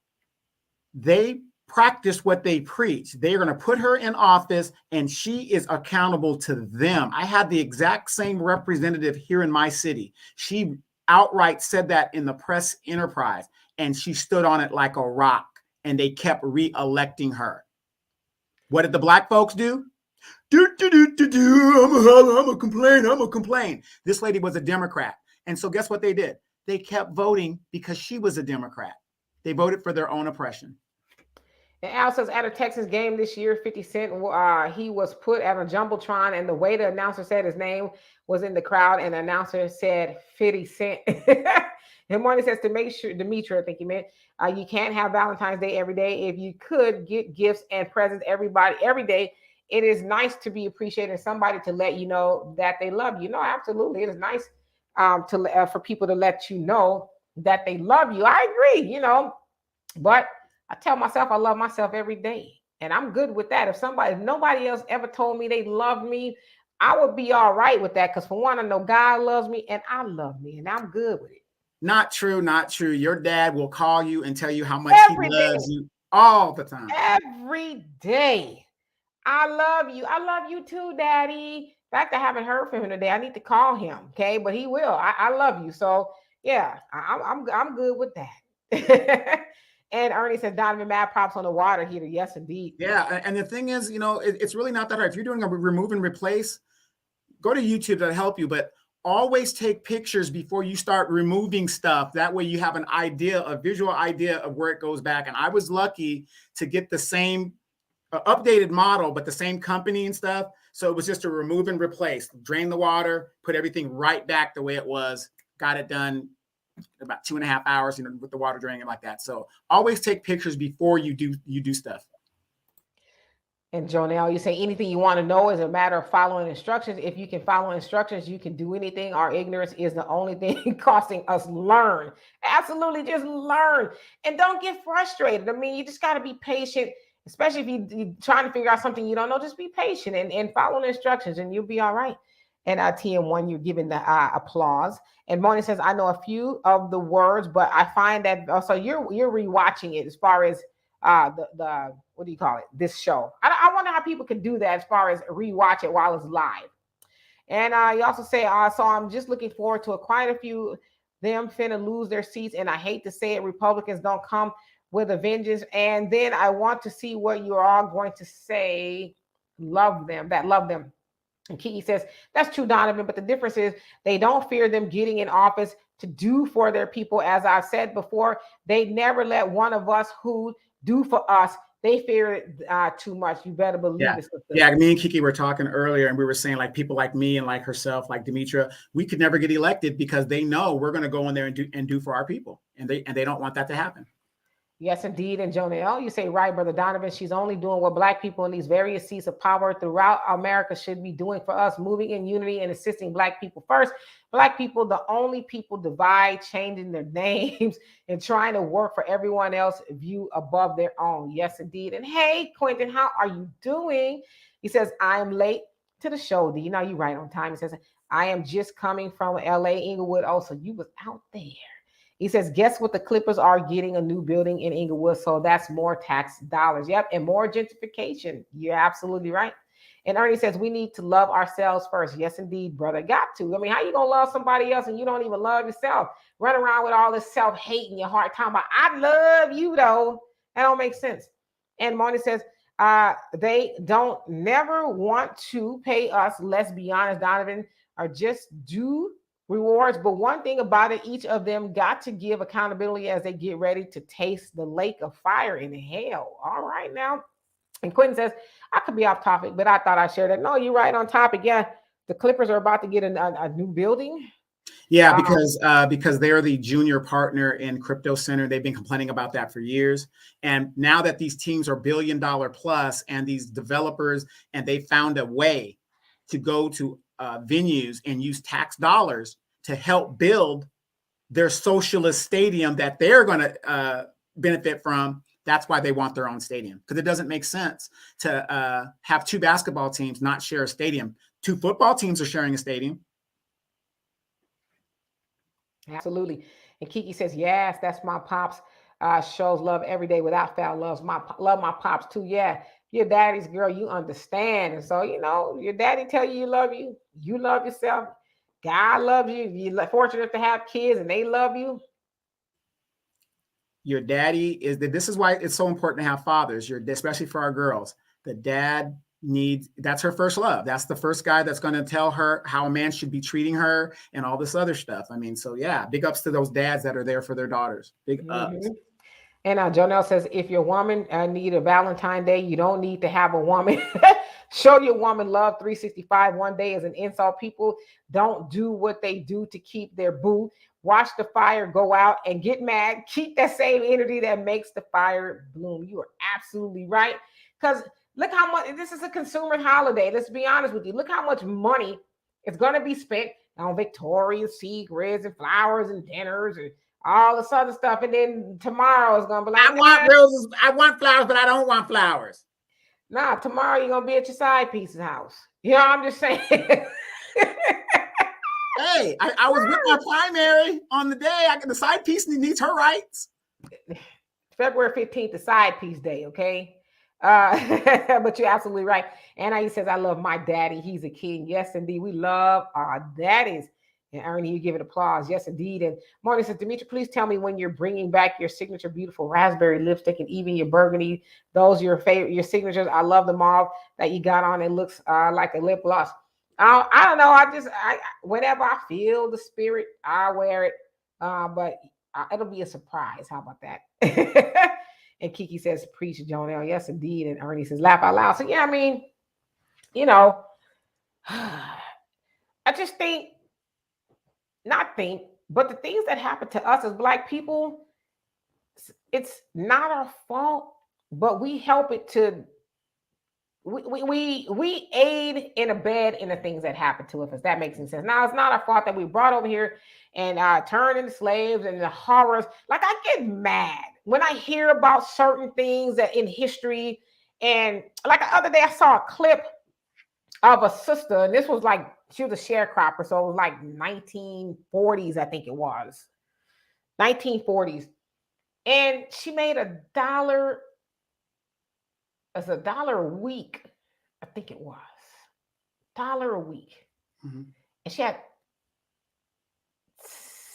they practice what they preach. They're going to put her in office and she is accountable to them. I had the exact same representative here in my city. She outright said that in the press enterprise, and she stood on it like a rock, and they kept re-electing her. What did the black folks do? I'm a complain. This lady was a Democrat. And so guess what they did? They kept voting because she was a Democrat. They voted for their own oppression. And Al says, at a Texas game this year, 50 Cent, he was put at a Jumbotron, and the way the announcer said his name was in the crowd, and the announcer said 50 Cent. And Marty says, to make sure, Demetra, I think he meant, you can't have Valentine's Day every day. If you could get gifts and presents every day, it is nice to be appreciated and somebody to let you know that they love you. No, absolutely. It is nice for people to let you know that they love you. I agree, but I tell myself I love myself every day. And I'm good with that. If nobody else ever told me they love me, I would be all right with that. Because for one, I know God loves me and I love me, and I'm good with it. Not true, not true. Your dad will call you and tell you how much he Every loves day, you all the time. every day. I love you. I love you too, Daddy. In fact, I haven't heard from him today. I need to call him, okay? But he will. I love you. So yeah, I'm good with that. And Ernie says Donovan mad props on the water heater. Yes, indeed. Yeah, and the thing is, it's really not that hard. If you're doing a remove and replace, go to YouTube to help you, but always take pictures before you start removing stuff. That way you have a visual idea of where it goes back. And I was lucky to get the same updated model, but the same company and stuff. So it was just a remove and replace, drain the water, put everything right back the way it was, got it done in about 2.5 hours, with the water draining like that. So always take pictures before you do stuff. And Jonelle, you say anything you want to know is a matter of following instructions. If you can follow instructions, you can do anything. Our ignorance is the only thing costing us learn. Absolutely, just learn and don't get frustrated. I mean, you just got to be patient, especially if you're trying to figure out something you don't know. Just be patient and follow the instructions, and you'll be all right. And TM1, you're giving the applause. And Moni says, I know a few of the words, but I find that so you're rewatching it as far as the what do you call it? This show. I wonder how people can do that as far as rewatch it while it's live. And you also say, so I'm just looking forward to quite a few them finna lose their seats. And I hate to say it, Republicans don't come with a vengeance. And then I want to see what you're all going to say. Love them, that love them. And Kiki says, that's true, Donovan, but the difference is they don't fear them getting in office to do for their people. As I've said before, they never let one of us who do for us. They fear it too much. You better believe Yeah. it. Yeah, me and Kiki were talking earlier, and we were saying like people like me and like herself, like Demetra, we could never get elected because they know we're going to go in there and do for our people, and they don't want that to happen. Yes, indeed. And Jonelle, you say right, Brother Donovan. She's only doing what Black people in these various seats of power throughout America should be doing for us, moving in unity and assisting Black people first. Black people, the only people divide, changing their names and trying to work for everyone else view above their own. Yes, indeed. And hey, Quentin, how are you doing? He says, I am late to the show. Do you know you right on time? He says, I am just coming from LA, Inglewood. Oh, so you was out there. He says, guess what? The Clippers are getting a new building in Inglewood. So that's more tax dollars. Yep. And more gentrification. You're absolutely right. And Ernie says, we need to love ourselves first. Yes, indeed, brother. Got to. I mean, how you going to love somebody else and you don't even love yourself? Run around with all this self-hate in your heart talking about, I love you, though. That don't make sense. And Moni says, they don't never want to pay us. Let's be honest, Donovan, or just do rewards. But one thing about it, each of them got to give accountability as they get ready to taste the lake of fire in hell. All right now. And Quentin says, I could be off topic, but I thought I'd share that. No, you're right on topic. Yeah, the Clippers are about to get a new building. Yeah, because they're the junior partner in Crypto Center. They've been complaining about that for years. And now that these teams are $1 billion plus and these developers, and they found a way to go to venues and use tax dollars to help build their socialist stadium that they're going to benefit from. That's why they want their own stadium, because it doesn't make sense to have two basketball teams not share a stadium. Two football teams are sharing a stadium. Absolutely. And Kiki says, yes, that's my pops. Shows love every day without fail. Love my pops too. Yeah, your daddy's girl, you understand. And so, your daddy tell you love you. You love yourself. God loves you. You're fortunate to have kids and they love you. Your daddy this is why it's so important to have fathers, especially for our girls. The dad that's her first love. That's the first guy that's going to tell her how a man should be treating her and all this other stuff. I mean, so yeah, big ups to those dads that are there for their daughters. Big ups. And Jonelle says, if your woman need a Valentine Day, you don't need to have a woman. Show your woman love 365 one day as an insult. People don't do what they do to keep their boo. Watch the fire go out and get mad. Keep that same energy that makes the fire bloom. You are absolutely right. Because look how much, this is a consumer holiday. Let's be honest with you. Look how much money is going to be spent on Victoria's Secrets and flowers and dinners and all this other stuff, and then tomorrow is gonna be like, I want roses. I want flowers, but I don't want flowers. nah, tomorrow you're gonna be at your side piece's house. You know, I'm just saying. Hey, I was with my primary on the day. The side piece needs her rights. February 15th, the side piece day, okay? But you're absolutely right. Anna says, I love my daddy. He's a king. Yes, indeed. We love our daddies. And Ernie, you give it applause. Yes, indeed. And Marty says, Demetri, please tell me when you're bringing back your signature beautiful raspberry lipstick and even your burgundy. Those are your favorite, your signatures. I love the mauve that you got on. It looks like a lip gloss. I don't know. I whenever I feel the spirit, I wear it. But it'll be a surprise. How about that? And Kiki says, preach, Jonelle. Yes, indeed. And Ernie says, laugh out loud. So, yeah, I mean, you know, I just think, but the things that happen to us as Black people, it's not our fault, but we help it to, we aid and abet in the things that happen to us, if that makes any sense. Now, it's not our fault that we brought over here and turned into slaves and the horrors. Like, I get mad when I hear about certain things that in history. And like the other day, I saw a clip of a sister, and this was like, she was a sharecropper, so it was like 1940s, I think it was 1940s, and she made $1. It's $1 a week, I think it was $1 a week, and she had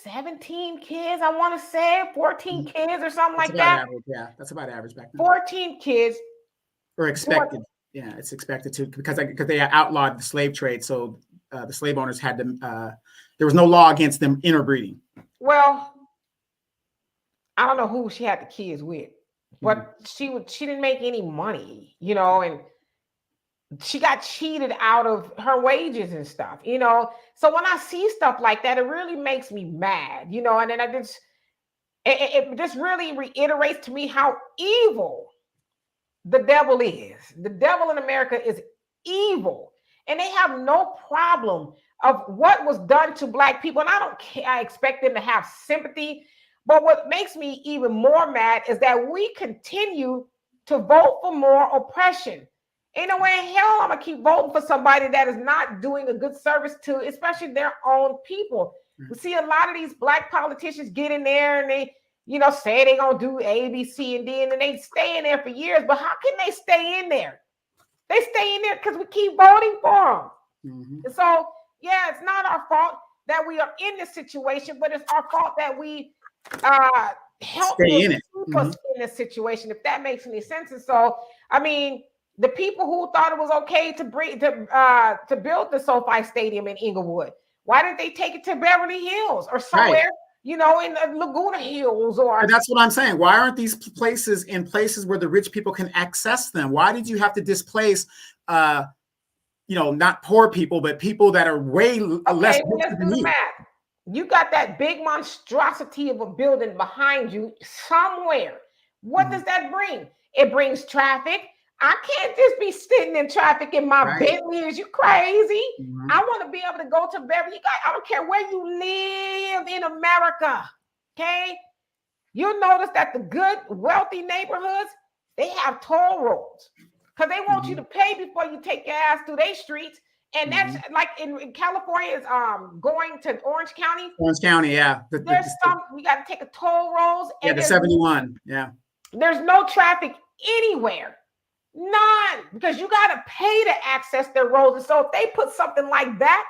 17 kids, I want to say 14 kids or something like that. Average, yeah, that's about average back then. 14 kids, or expected. Yeah, it's expected to, because they outlawed the slave trade, so the slave owners had to. There was no law against them interbreeding. Well, I don't know who she had the kids with, but she didn't make any money, you know, and she got cheated out of her wages and stuff, you know. So when I see stuff like that, it really makes me mad, you know, and then it just really reiterates to me how evil the devil is. The devil in America is evil, and they have no problem of what was done to Black people. And I don't care, I expect them to have sympathy. But what makes me even more mad is that we continue to vote for more oppression. Ain't no way in hell I'm gonna keep voting for somebody that is not doing a good service to, especially their own people. We see a lot of these Black politicians get in there and they, you know, say they're gonna do A, B, C, and D, and then they stay in there for years. But how can they stay in there? They stay in there because we keep voting for them. And so, yeah, it's not our fault that we are in this situation, but it's our fault that we help keep us in this situation, if that makes any sense. And so, I mean, the people who thought it was okay to build the SoFi Stadium in Inglewood, why didn't they take it to Beverly Hills or somewhere? Right. You know, in Laguna Hills, or that's what I'm saying. Why aren't these places in places where the rich people can access them? Why did you have to displace, you know, not poor people, but people that are way less? Well, let's do the math. You got that big monstrosity of a building behind you somewhere. What does that bring? It brings traffic. I can't just be sitting in traffic in my Bentley. Is you crazy? I want to be able to go to Beverly. You guys, I don't care where you live in America. Okay, you'll notice that the good, wealthy neighborhoods, they have toll roads because they want you to pay before you take your ass through their streets. And that's like in California is going to Orange County. Orange County, yeah. There's some we got to take a toll roads. Yeah, the 71. Yeah. There's no traffic anywhere. None, because you got to pay to access their roads. And so if they put something like that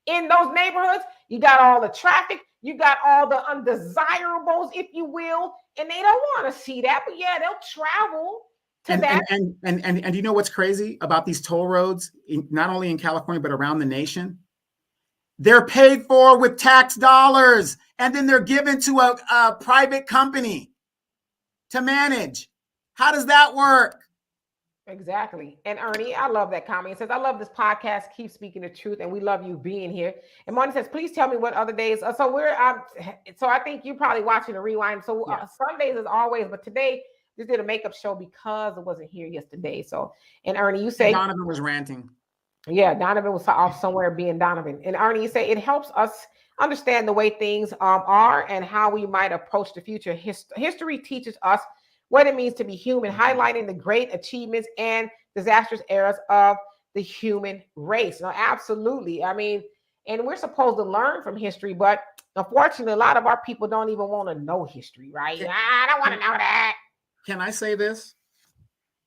in those neighborhoods, you got all the traffic, you got all the undesirables, if you will, and they don't want to see that. But yeah, they'll travel to that. And you know what's crazy about these toll roads, not only in California, but around the nation? They're paid for with tax dollars, and then they're given to a private company to manage. How does that work? Exactly. And Ernie, I love that comment. He says, I love this podcast. Keep speaking the truth. And we love you being here. And Marty says, please tell me what other days. So I think you're probably watching the rewind. So Sundays is always, but today just did a makeup show because it wasn't here yesterday. So, and Ernie, you say Donovan was ranting. Yeah, Donovan was off somewhere being Donovan. And Arnie, you say it helps us understand the way things are and how we might approach the future. History teaches us what it means to be human, highlighting the great achievements and disastrous eras of the human race. No, absolutely. I mean, and we're supposed to learn from history, but unfortunately, a lot of our people don't even want to know history, right? Can, I don't want to know that. can I say this?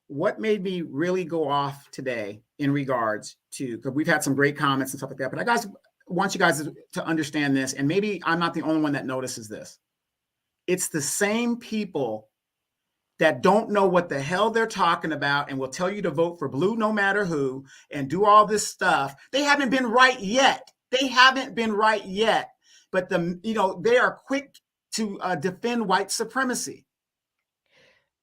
What made me really go off today in regards to, because we've had some great comments and stuff like that, but I guys want you guys to understand this, and maybe I'm not the only one that notices this. It's the same people that don't know what the hell they're talking about and will tell you to vote for blue no matter who and do all this stuff. They haven't been right yet. They haven't been right yet. But they are quick to defend white supremacy.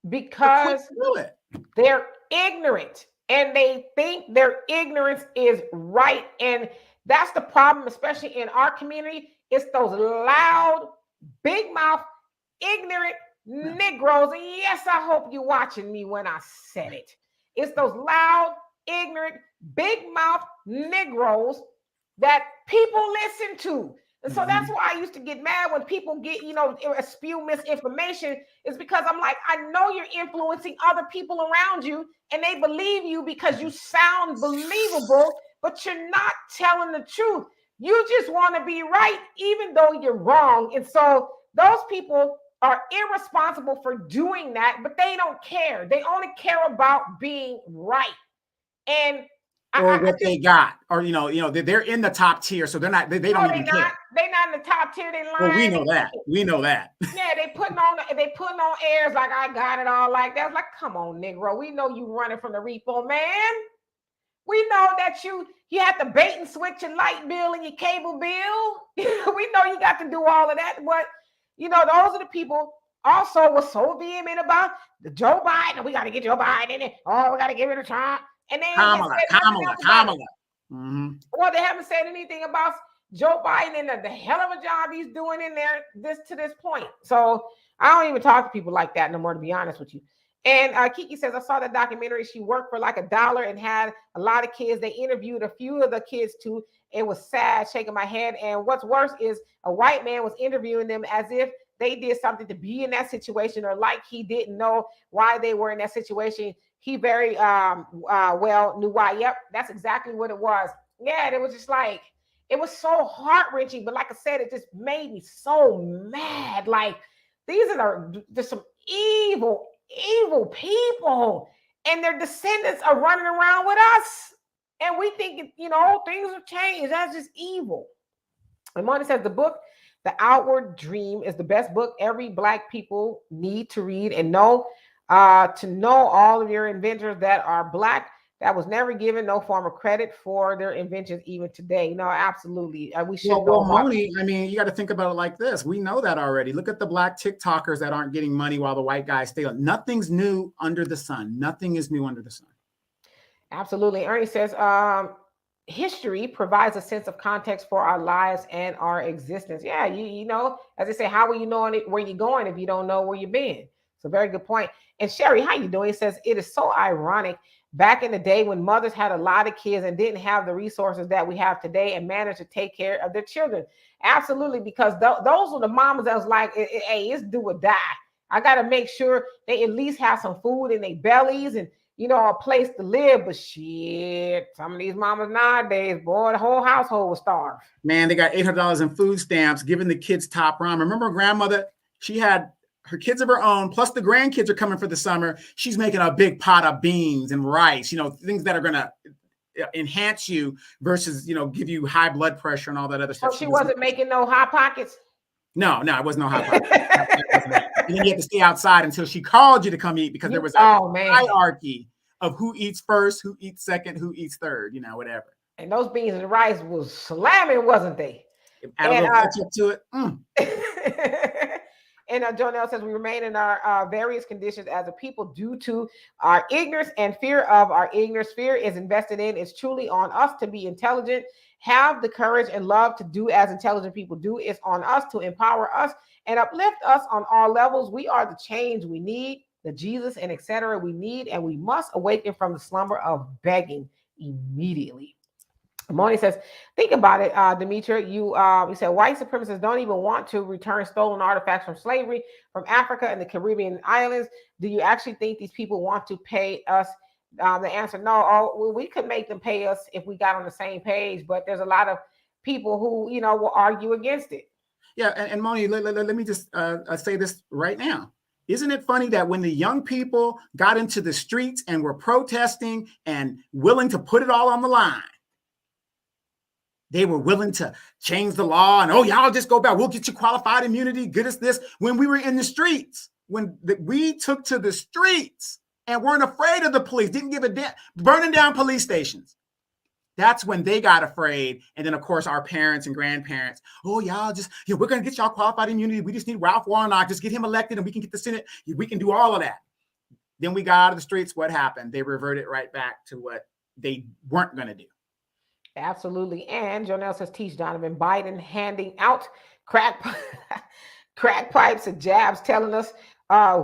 They're quick Because to do it. they're ignorant and they think their ignorance is right. And that's the problem, especially in our community. It's those loud, big mouth, ignorant Yeah. Negroes. And yes, I hope you're watching me when I said it. It's those loud, ignorant, big mouth Negroes that people listen to. And so that's why I used to get mad when people get, spew misinformation, is because I'm like, I know you're influencing other people around you and they believe you because you sound believable, but you're not telling the truth. You just want to be right, even though you're wrong. And so those people are irresponsible for doing that, but they don't care. They only care about being right. And Or I what just they got, or they're in the top tier, so they're not. They no, don't they even care. not. They not in the top tier. They Well, we lying. know that. We know that. Yeah, they putting on airs like I got it all like that. Like, come on, Negro. We know you running from the repo man. We know that you have to bait and switch your light bill and your cable bill. We know you got to do all of that. But those are the people also was so vehement about the Joe Biden. We got to get Joe Biden in. Oh, we got to get rid of Trump. And they ain't Kamala, said nothing Kamala, else about it. Kamala. Mm-hmm. Well, they haven't said anything about Joe Biden and the hell of a job he's doing in there to this point. So I don't even talk to people like that no more, to be honest with you. And Kiki says, I saw the documentary. She worked for like $1 and had a lot of kids. They interviewed a few of the kids too. It was sad, shaking my head. And what's worse is a white man was interviewing them as if they did something to be in that situation, or like he didn't know why they were in that situation. He very well knew why. Yep, that's exactly what it was. Yeah, and it was just like, it was so heart-wrenching. But like I said, it just made me so mad. Like, these are just some evil, evil people. And their descendants are running around with us. And we think, things have changed. That's just evil. And Monty says the book, The Outward Dream, is the best book every Black people need to read and know. To know all of your inventors that are Black, that was never given no form of credit for their inventions even today. No, absolutely. We should know. Well, Moni, I mean, you got to think about it like this. We know that already. Look at the Black TikTokers that aren't getting money while the white guys stay on. Nothing's new under the sun. Nothing is new under the sun. Absolutely. Ernie says, history provides a sense of context for our lives and our existence. Yeah, as they say, how will you know where you're going if you don't know where you've been? It's a very good point. And Sherry, how you doing? It says, it is so ironic. Back in the day when mothers had a lot of kids and didn't have the resources that we have today and managed to take care of their children. Absolutely, because those were the mamas that was like, hey, it's do or die. I got to make sure they at least have some food in their bellies and a place to live. But shit, some of these mamas nowadays, boy, the whole household was starved. Man, they got $800 in food stamps, giving the kids top ramen. Remember grandmother? She had her kids of her own, plus the grandkids are coming for the summer. She's making a big pot of beans and rice, things that are going to enhance you versus, give you high blood pressure and all that other stuff. So she wasn't making no Hot Pockets? No, it was no Hot Pockets. And then you had to stay outside until she called you to come eat, because there was a hierarchy of who eats first, who eats second, who eats third, whatever. And those beans and rice was slamming, wasn't they? Add a little ketchup to it. And Jonelle says, we remain in our various conditions as a people due to our ignorance and fear of our ignorance. Fear is invested in. It's truly on us to be intelligent, have the courage and love to do as intelligent people do. It's on us to empower us and uplift us on all levels. We are the change we need, the Jesus and etc. we need, and we must awaken from the slumber of begging immediately. Moni says, think about it, Demetra. You said white supremacists don't even want to return stolen artifacts from slavery from Africa and the Caribbean islands. Do you actually think these people want to pay us? The answer, no. Oh, well, we could make them pay us if we got on the same page, but there's a lot of people who, will argue against it. Yeah, and Moni, let me just say this right now. Isn't it funny that when the young people got into the streets and were protesting and willing to put it all on the line, they were willing to change the law and, oh, y'all just go back. We'll get you qualified immunity. Good as this. When we were in the streets, when we took to the streets and weren't afraid of the police, didn't give a damn, burning down police stations. That's when they got afraid. And then, of course, our parents and grandparents, oh, y'all just, we're going to get y'all qualified immunity. We just need Ralph Warnock. Just get him elected and we can get the Senate. We can do all of that. Then we got out of the streets. What happened? They reverted right back to what they weren't going to do. Absolutely. And Jonelle says, teach Donovan. Biden handing out crack pipes and jabs, telling us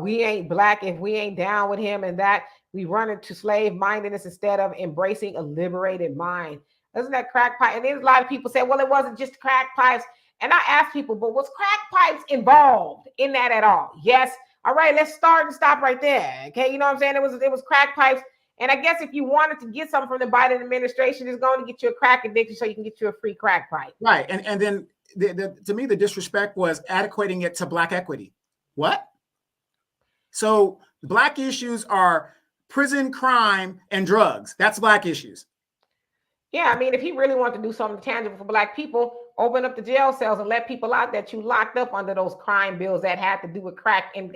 we ain't black if we ain't down with him, and that we run into slave mindedness instead of embracing a liberated mind. Isn't that crack pipe? And there's a lot of people say, well, it wasn't just crack pipes. And I ask people, but was crack pipes involved in that at all? Yes. All right, let's start and stop right there. Okay, you know what I'm saying? It was crack pipes. And I guess if you wanted to get something from the Biden administration, it's going to get you a crack addiction so you can get you a free crack pipe. Right. And then to me, the disrespect was adequating it to black equity. What? So black issues are prison, crime, and drugs. That's black issues. Yeah, I mean, if he really wanted to do something tangible for black people, open up the jail cells and let people out that you locked up under those crime bills that had to do with crack and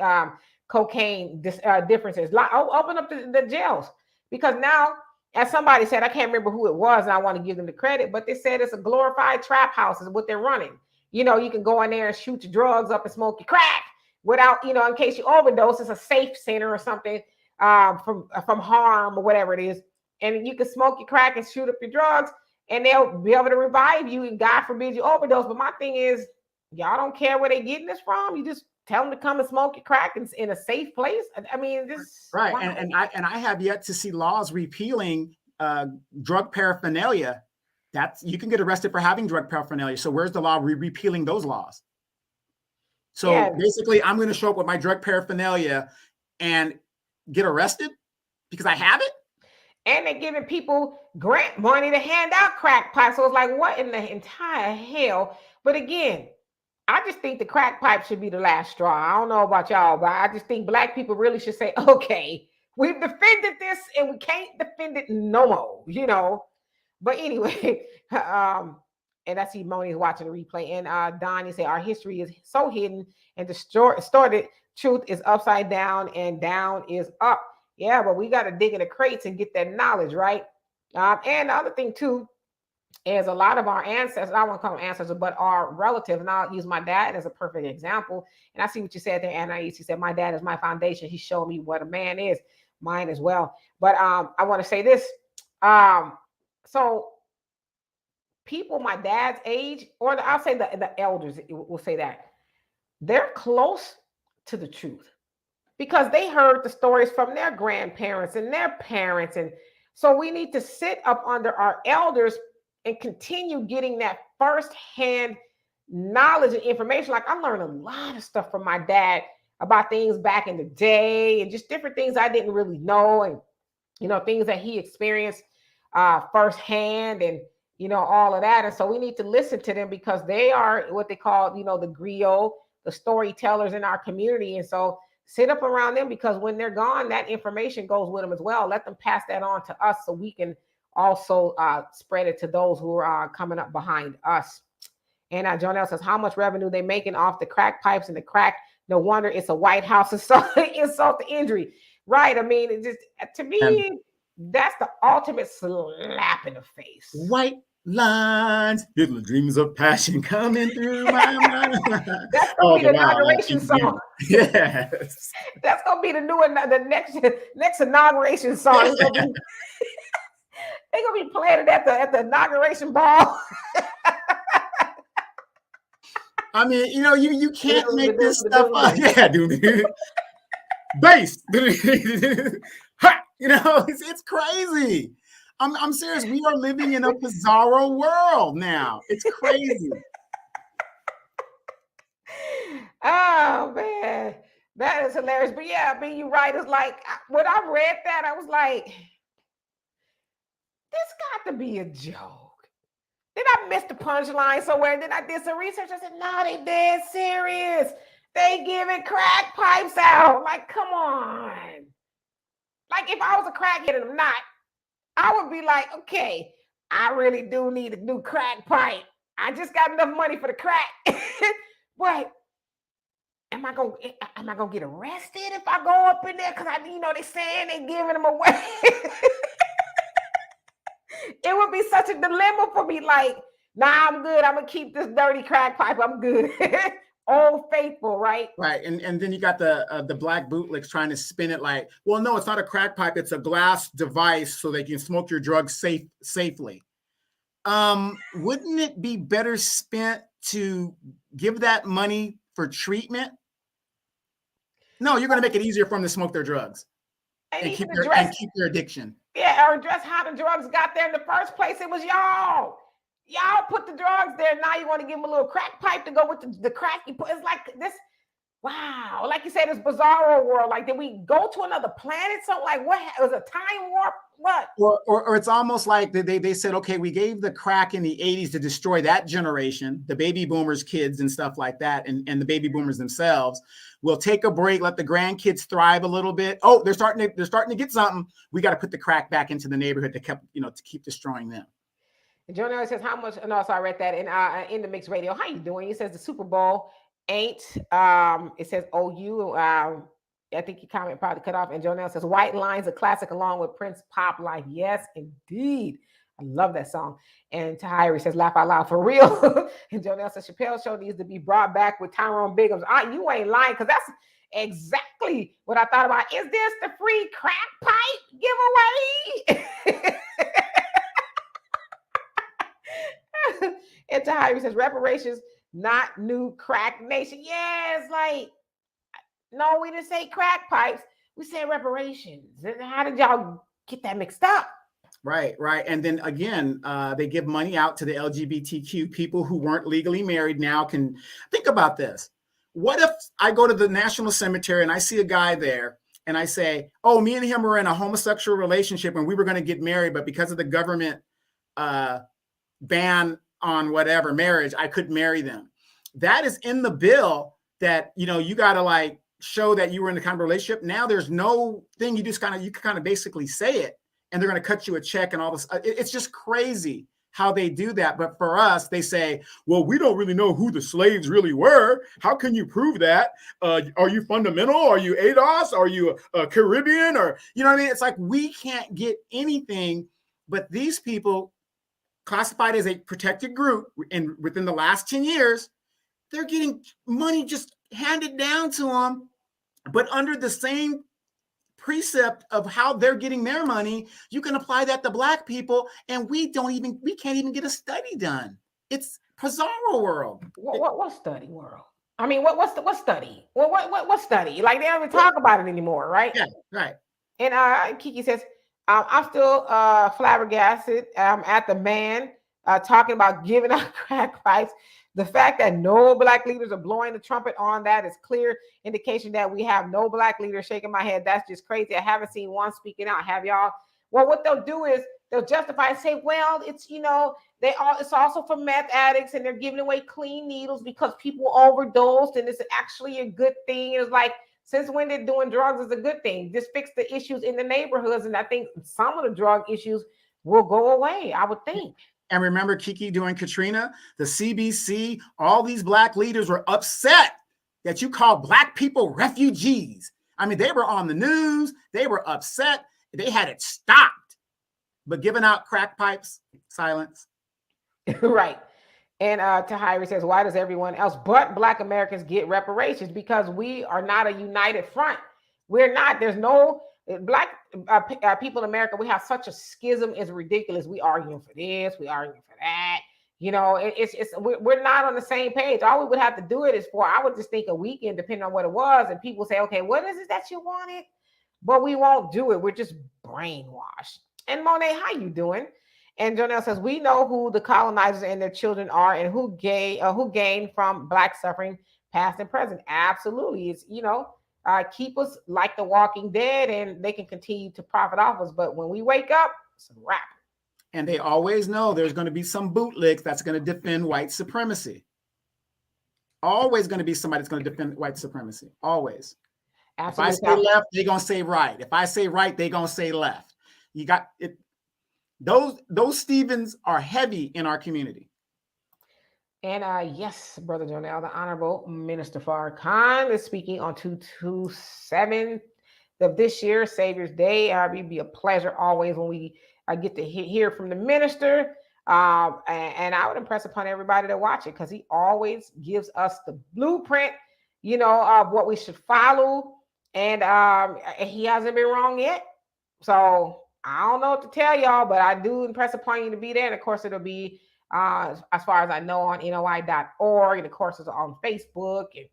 cocaine differences. Open up the jails. Because now, as somebody said, I can't remember who it was, and I want to give them the credit, but they said it's a glorified trap house is what they're running. You can go in there and shoot your drugs up and smoke your crack without, in case you overdose. It's a safe center or something from harm or whatever it is. And you can smoke your crack and shoot up your drugs, and they'll be able to revive you, and God forbid you overdose. But my thing is, y'all don't care where they're getting this from. You just tell them to come and smoke your crack in a safe place. I mean, this right. Wow. And I have yet to see laws repealing drug paraphernalia. You can get arrested for having drug paraphernalia. So where's the law repealing those laws? So basically, I'm going to show up with my drug paraphernalia and get arrested because I have it. And they're giving people grant money to hand out crack pipes. So it's like, what in the entire hell? But again, I just think the crack pipe should be the last straw. I don't know about y'all, but I just think black people really should say, okay, we've defended this and we can't defend it no more, But anyway, and I see Moni is watching the replay. And Don, you say our history is so hidden and distorted. Truth is upside down and down is up. Yeah, but we got to dig in the crates and get that knowledge, right? And the other thing too, is a lot of our ancestors, I won't call them ancestors, but our relatives, and I'll use my dad as a perfect example. And I see what you said there, Anais. He said, my dad is my foundation. He showed me what a man is, mine as well. But I want to say this. So people my dad's age, or I'll say the elders will say that, they're close to the truth because they heard the stories from their grandparents and their parents. And so we need to sit up under our elders and continue getting that firsthand knowledge and information. Like I learned a lot of stuff from my dad about things back in the day and just different things I didn't really know. And, things that he experienced firsthand and, all of that. And so we need to listen to them because they are what they call, the griot, the storytellers in our community. And so sit up around them because when they're gone, that information goes with them as well. Let them pass that on to us so we can also spread it to those who are coming up behind us. And Jonelle says, how much revenue they making off the crack pipes and the crack? No wonder it's a White House insult to injury. Right. I mean, it just, to me, that's the ultimate slap in the face. White lines, little dreams of passion coming through my mind. That's gonna be the inauguration song. Yes, that's gonna be the next inauguration song. They're gonna be playing it at the inauguration ball. I mean, you can't make this stuff up. Yeah, dude. Bass. It's crazy. I'm serious. We are living in a bizarro world now. It's crazy. Oh man, that is hilarious. But yeah, I mean, you're right. It's like when I read that, I was like, this got to be a joke. Then I missed the punchline somewhere. And then I did some research. I said, no, they dead serious. They giving crack pipes out. Like, come on. Like, if I was a crackhead and I'm not, I would be like, okay, I really do need a new crack pipe. I just got enough money for the crack. But am I gonna get arrested if I go up in there? Because they saying they giving them away. It would be such a dilemma for me. Like, nah, I'm good. I'm gonna keep this dirty crack pipe. I'm good. Old faithful, right? Right, and then you got the black bootlegs trying to spin it like, well, no, it's not a crack pipe; it's a glass device so they can smoke your drugs safely. Wouldn't it be better spent to give that money for treatment? No, you're going to make it easier for them to smoke their drugs and keep their addiction. Yeah, or address how the drugs got there in the first place. It was y'all. Y'all put the drugs there. Now you want to give them a little crack pipe to go with the crack you put. It's like this. Wow. Like you said, this bizarro world. Like, did we go to another planet? So, like, what? It was a time warp? What? Or it's almost like they said, okay, we gave the crack in the 80s to destroy that generation, the baby boomers, kids and stuff like that, and the baby boomers themselves. We'll take a break, let the grandkids thrive a little bit. Oh, they're starting to get something. We got to put the crack back into the neighborhood to keep destroying them. And Jonah says, how much? No, so I read that in the Mixed Radio. How you doing? He says the Super Bowl ain't. It says OU. I think your comment probably cut off. And Jonelle says, White Line's a classic along with Prince Pop Life. Yes, indeed. I love that song. And Tahiri says, laugh out loud for real. And Jonelle says, Chappelle's show needs to be brought back with Tyrone Biggums. You ain't lying, because that's exactly what I thought about. Is this the free crack pipe giveaway? And Tahiri says, reparations, not new crack nation. Yes, like, no, we didn't say crack pipes. We said reparations. How did y'all get that mixed up? Right. And then again, they give money out to the LGBTQ people who weren't legally married now can think about this. What if I go to the National Cemetery and I see a guy there and I say, oh, me and him were in a homosexual relationship and we were going to get married, but because of the government ban on whatever marriage, I couldn't marry them. That is in the bill that, you got to like show that you were in the kind of relationship. Now there's no thing. You kind of basically say it and they're going to cut you a check and all this. It's just crazy how they do that. But for us, they say, well, we don't really know who the slaves really were. How can you prove that? Are you fundamental? Are you ADOS? Are you Caribbean? Or, you know what I mean? It's like, we can't get anything, but these people classified as a protected group and within the last 10 years, they're getting money just handed down to them, but under the same precept of how they're getting their money, you can apply that to Black people, and we can't even get a study done. It's Pizarro world. What study world? I mean, what study? What study? Like, they don't even talk about it anymore, right? Yeah, right. And Kiki says, I'm still flabbergasted at the man talking about giving out crack pipes. The fact that no Black leaders are blowing the trumpet on that is clear indication that we have no Black leaders. Shaking my head. That's just crazy. I haven't seen one speaking out. Have y'all? Well, what they'll do is they'll justify and say, well, it's, it's also for meth addicts and they're giving away clean needles because people overdosed and it's actually a good thing. It's like, since when did doing drugs is a good thing? Just fix the issues in the neighborhoods. And I think some of the drug issues will go away, I would think. And remember, Kiki, during Katrina, the CBC, all these Black leaders were upset that you called Black people refugees. I mean, they were on the news. They were upset. They had it stopped. But giving out crack pipes, silence. Right. And Tahiri says, why does everyone else but Black Americans get reparations? Because we are not a united front. We're not. There's no Black people in America. We have such a schism. It's ridiculous. We arguing for this. We arguing for that. We're not on the same page. All we would have to do it is for, I would just think, a weekend, depending on what it was. And people say, okay, what is it that you wanted? But we won't do it. We're just brainwashed. And Monet, how you doing? And Jonelle says, we know who the colonizers and their children are and who gained from black suffering, past and present. Absolutely. It's, keep us like the walking dead and they can continue to profit off us. But when we wake up, it's a wrap. And they always know there's going to be some bootlegs that's going to defend white supremacy. Always going to be somebody that's going to defend white supremacy. Always. Absolutely. If I say left, they're going to say right. If I say right, they're going to say left. You got it. Those Stevens are heavy in our community. And yes, Brother Jonelle, the Honorable Minister Farrakhan is speaking on 227 of this year, Savior's Day. It'd be a pleasure always when we get to hear from the minister. And I would impress upon everybody to watch it because he always gives us the blueprint, of what we should follow. And he hasn't been wrong yet. So I don't know what to tell y'all, but I do impress upon you to be there. And of course, it'll be as far as I know, on NOI.org, and of course, it's on Facebook and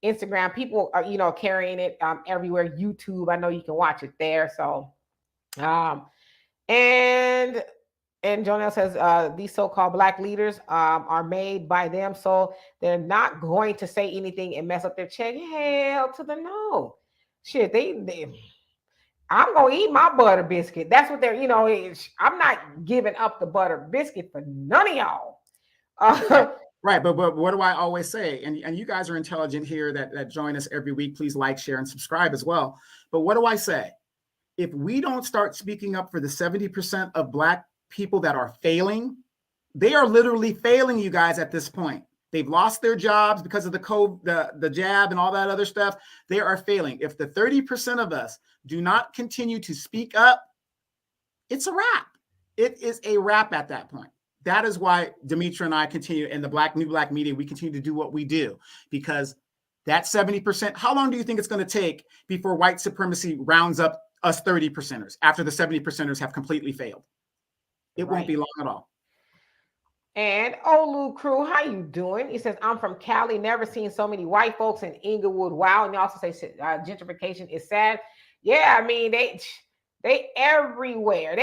Instagram. People are, carrying it everywhere. YouTube, I know you can watch it there. So, and Jonelle says these so-called black leaders are made by them, so they're not going to say anything and mess up their check. Hell to the no. Shit, they I'm gonna eat my butter biscuit. That's what they're, I'm not giving up the butter biscuit for none of y'all. Right, but what do I always say? And you guys are intelligent here that join us every week. Please like, share, and subscribe as well. But what do I say? If we don't start speaking up for the 70% of black people that are failing, they are literally failing, you guys, at this point. They've lost their jobs because of the COVID, the jab and all that other stuff. They are failing. If the 30% of us do not continue to speak up, it's a wrap. It is a wrap at that point. That is why Demetra and I continue, and the new black media, we continue to do what we do, because that 70%, how long do you think it's going to take before white supremacy rounds up us 30%ers after the 70%ers have completely failed? It won't be long at all. And Olu Crew, how you doing? He says, I'm from Cali, never seen so many white folks in Inglewood. Wow. And you also say gentrification is sad. Yeah, I mean, they everywhere.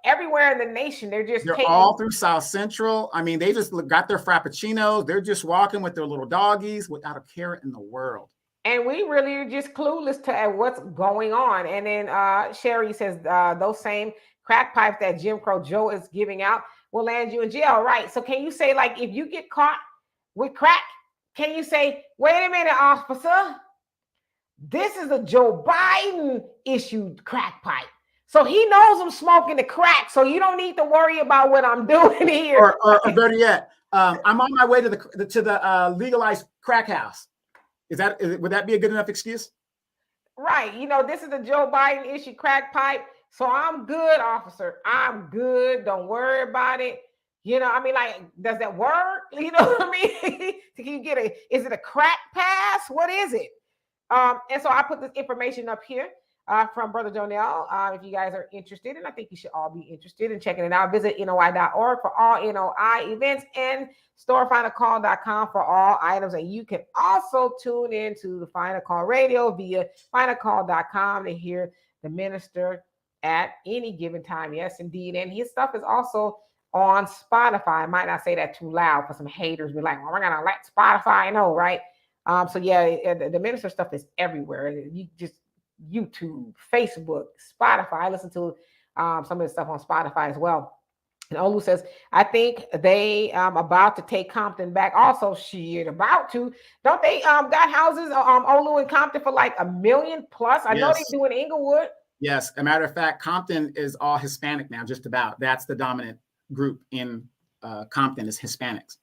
Everywhere in the nation. They're all through South Central. I mean, they just got their frappuccinos. They're just walking with their little doggies without a care in the world. And we really are just clueless to what's going on. And then Sherry says those same crack pipes that Jim Crow Joe is giving out will land you in jail, right? So can you say, like, if you get caught with crack, can you say, wait a minute, officer, this is a Joe Biden issued crack pipe. So he knows I'm smoking the crack, so you don't need to worry about what I'm doing here. Or better yet, I'm on my way to the legalized crack house. Would that be a good enough excuse? Right. This is a Joe Biden issued crack pipe. So I'm good, officer. I'm good. Don't worry about it. Like, does that work? You know what I mean? Can you is it a crack pass? What is it? And so I put this information up here from Brother Jonelle. If you guys are interested, and I think you should all be interested in checking it out, visit NOI.org for all NOI events and storefinalcall.com for all items. And you can also tune in to the Final Call Radio via finalcall.com to hear the minister at any given time. Yes, indeed. And his stuff is also on Spotify. I might not say that too loud for some haters. Be like, well, we're going to let Spotify know, right? So yeah, the minister stuff is everywhere. You just YouTube, Facebook, Spotify. I listen to some of the stuff on Spotify as well. And Olu says, I think they about to take Compton back. Also, shit, about to. Don't they got houses, Olu and Compton, for like $1 million plus? I know they do in Inglewood. Yes, a matter of fact, Compton is all Hispanic now, just about. That's the dominant group in Compton is Hispanics.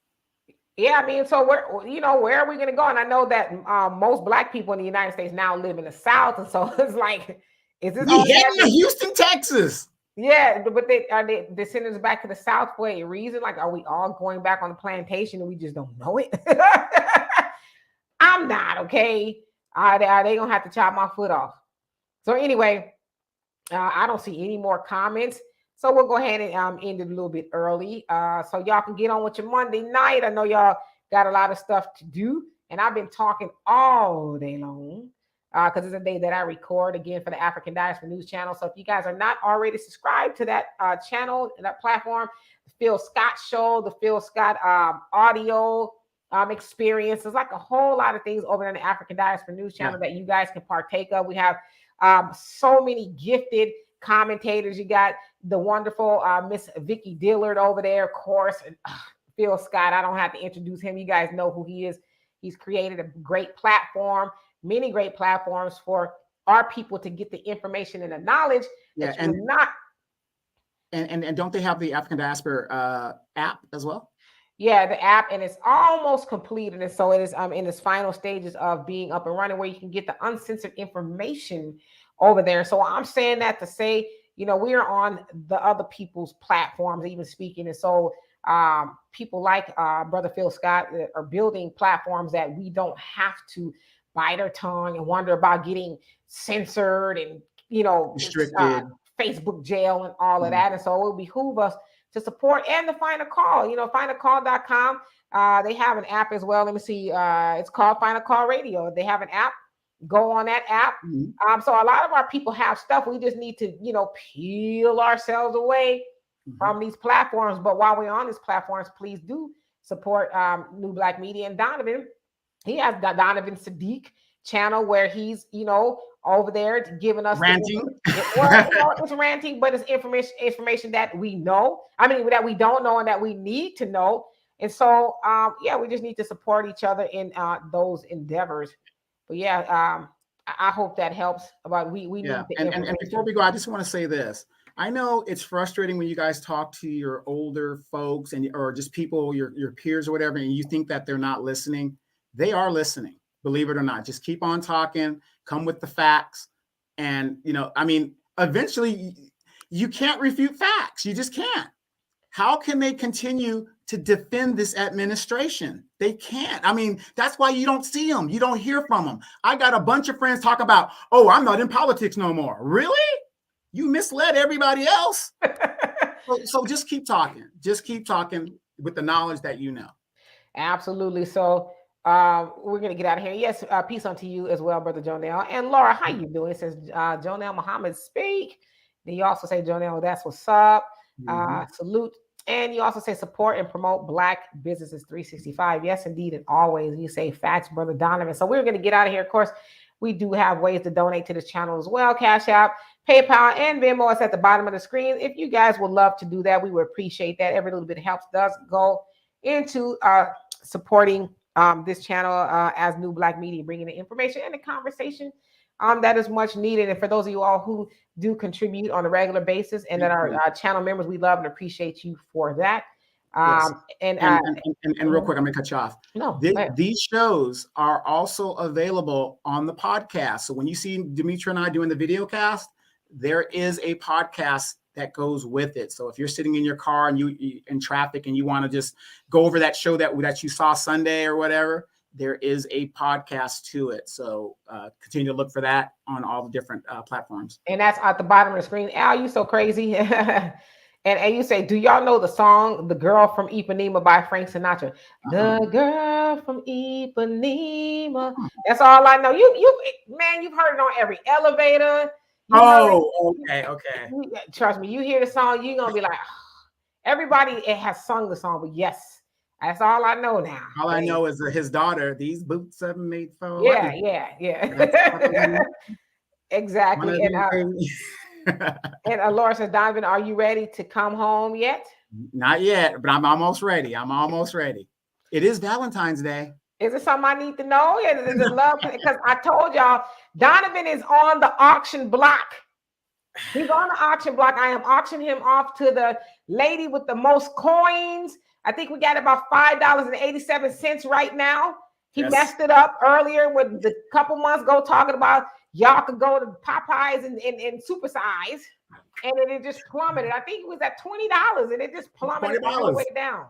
Yeah, I mean, so where are we going to go? And I know that most black people in the United States now live in the South, and so it's like, is this Houston, Texas? Yeah, but are they sending us back to the South for a reason? Like, are we all going back on the plantation and we just don't know it? I'm not, okay. Are they gonna have to chop my foot off? So anyway, I don't see any more comments. So we'll go ahead and end it a little bit early. So y'all can get on with your Monday night. I know y'all got a lot of stuff to do. And I've been talking all day long. because it's a day that I record again for the African Diaspora News Channel. So if you guys are not already subscribed to that channel, that platform, the Phil Scott Show, the Phil Scott audio experience. There's like a whole lot of things over in the African Diaspora News Channel that you guys can partake of. We have so many gifted commentators. You got the wonderful Miss Vicky Dillard over there, of course. And, Phil Scott, I don't have to introduce him. You guys know who he is. He's created a great platform, many great platforms for our people to get the information and the knowledge that you're not. And don't they have the African Diaspora app as well? Yeah, the app, and it's almost completed. And so it is in its final stages of being up and running, where you can get the uncensored information over there. So I'm saying that to say, we are on the other people's platforms, even speaking. And so people like Brother Phil Scott are building platforms that we don't have to bite our tongue and wonder about getting censored and, restricted. Facebook jail and all of that. And so it will behoove us to support and to find a call. Findacall.com. They have an app as well. Let me see. It's called Find a Call Radio. They have an app. Go on that app. So a lot of our people have stuff. We just need to, peel ourselves away from these platforms. But while we're on these platforms, please do support New Black Media. And Donovan, he has the Donovan Sadiq channel where he's, over there giving us ranting. It's ranting, but it's information that we know. That we don't know and that we need to know. And so, we just need to support each other in those endeavors. But I hope that helps. But we need the and before we go, I just want to say this. I know it's frustrating when you guys talk to your older folks or just people, your peers or whatever, and you think that they're not listening. They are listening. Believe it or not, just keep on talking, come with the facts. And, eventually you can't refute facts. You just can't. How can they continue to defend this administration? They can't. That's why you don't see them. You don't hear from them. I got a bunch of friends talk about, oh, I'm not in politics no more. Really? You misled everybody else. So just keep talking. Just keep talking with the knowledge that you know. Absolutely. So we're going to get out of here. Yes, peace unto you as well, Brother Jonell. And Laura, how you doing? It says Jonell Muhammad speak. Then you also say, Jonell, that's what's up. Salute. And you also say support and promote Black businesses 365. Yes, indeed, and always. You say facts, Brother Donovan. So we're going to get out of here. Of course, we do have ways to donate to this channel as well. Cash App, PayPal, and Venmo is at the bottom of the screen. If you guys would love to do that, we would appreciate that. Every little bit of help does go into supporting this channel as New Black Media, bringing the information and the conversation that is much needed. And for those of you all who do contribute on a regular basis and that are channel members, we love and appreciate you for that. Yes. And real quick, I'm going to cut you off. No, these shows are also available on the podcast. So when you see Demetra and I doing the video cast, there is a podcast that goes with it. So if you're sitting in your car and you in traffic and you want to just go over that show that you saw Sunday or whatever, there is a podcast to it. So continue to look for that on all the different platforms. And that's at the bottom of the screen. Al, you so crazy. And you say, do y'all know the song "The Girl from Ipanema" by Frank Sinatra? The girl from Ipanema. That's all I know. You've heard it on every elevator. Okay. Trust me, you hear the song, you're gonna be like, everybody has sung the song, but yes, that's all I know now. All I know is his daughter. These boots are made for. Yeah. Exactly. And Laura says, Donovan, are you ready to come home yet? Not yet, but I'm almost ready. It is Valentine's Day. Is it something I need to know? Is it love? Because I told y'all, Donovan is on the auction block. He's on the auction block. I am auctioning him off to the lady with the most coins. I think we got about $5.87 right now. He messed it up earlier with the couple months ago talking about y'all could go to Popeyes and supersize. And it just plummeted. I think it was at $20 and it just plummeted all the way down.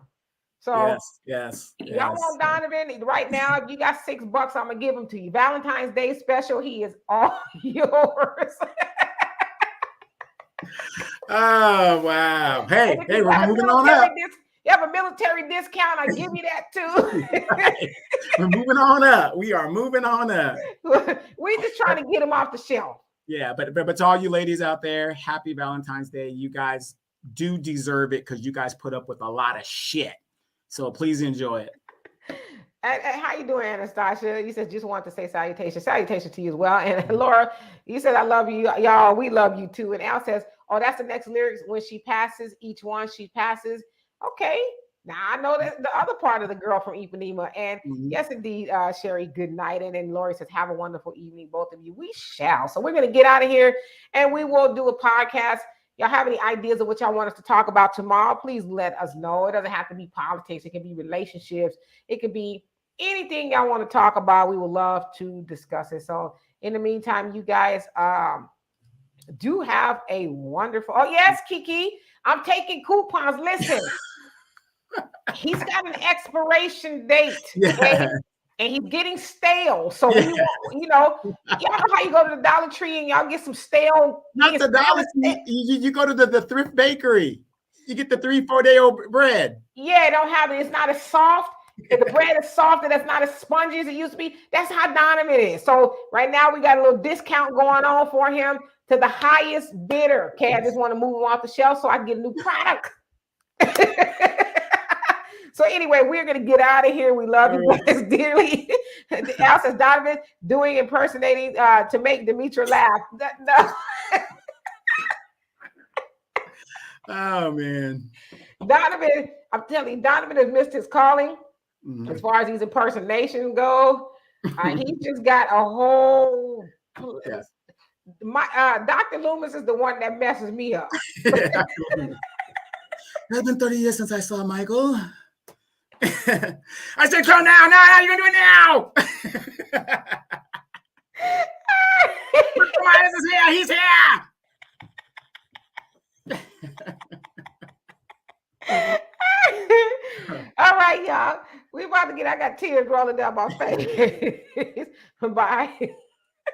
So yes. Y'all want Donovan right now? If you got $6, I'm gonna give him to you. Valentine's Day special. He is all yours. Oh wow! Hey, we're moving on up. You have a military discount, I give you that too. Right. We're moving on up. We are moving on up. We just trying to get them off the shelf. Yeah, but to all you ladies out there, happy Valentine's Day. You guys do deserve it because you guys put up with a lot of shit. So please enjoy it. And how you doing, Anastasia? You said just want to say salutation. Salutation to you as well. And Laura, you said I love you, y'all. We love you too. And Al says, oh, that's the next lyrics. When she passes, each one she passes. Okay. Now I know that the other part of the girl from Ipanema. And yes, indeed, Sherry, good night. And then Lori says, have a wonderful evening, both of you. We shall. So we're going to get out of here and we will do a podcast. Y'all have any ideas of what y'all want us to talk about tomorrow? Please let us know. It doesn't have to be politics. It can be relationships. It could be anything y'all want to talk about. We would love to discuss it. So in the meantime, you guys do have a wonderful. Oh, yes, Kiki. I'm taking coupons. Listen, he's got an expiration date. Yeah. Okay? And he's getting stale. So, y'all know how you go to the Dollar Tree and y'all get some stale. Not the Dollar Tree. You go to the thrift bakery. You get the 3-4 day old bread. Yeah, it don't have it. It's not as soft. If the bread is soft and it's not as spongy as it used to be, that's how Donovan is. So right now we got a little discount going on for him to the highest bidder. Okay, I just want to move him off the shelf so I can get a new product. So anyway, we're going to get out of here. We love you guys dearly. Al says Donovan impersonating to make Demetra laugh. No. Oh, man. Donovan, I'm telling you, Donovan has missed his calling as far as these impersonations go. He's just got a whole... Yes. Dr. Loomis is the one that messes me up. It's been 30 years since I saw Michael. I said, come now. How you gonna do it now? Myers is here. He's here. All right, y'all. We about to I got tears rolling down my face. Bye.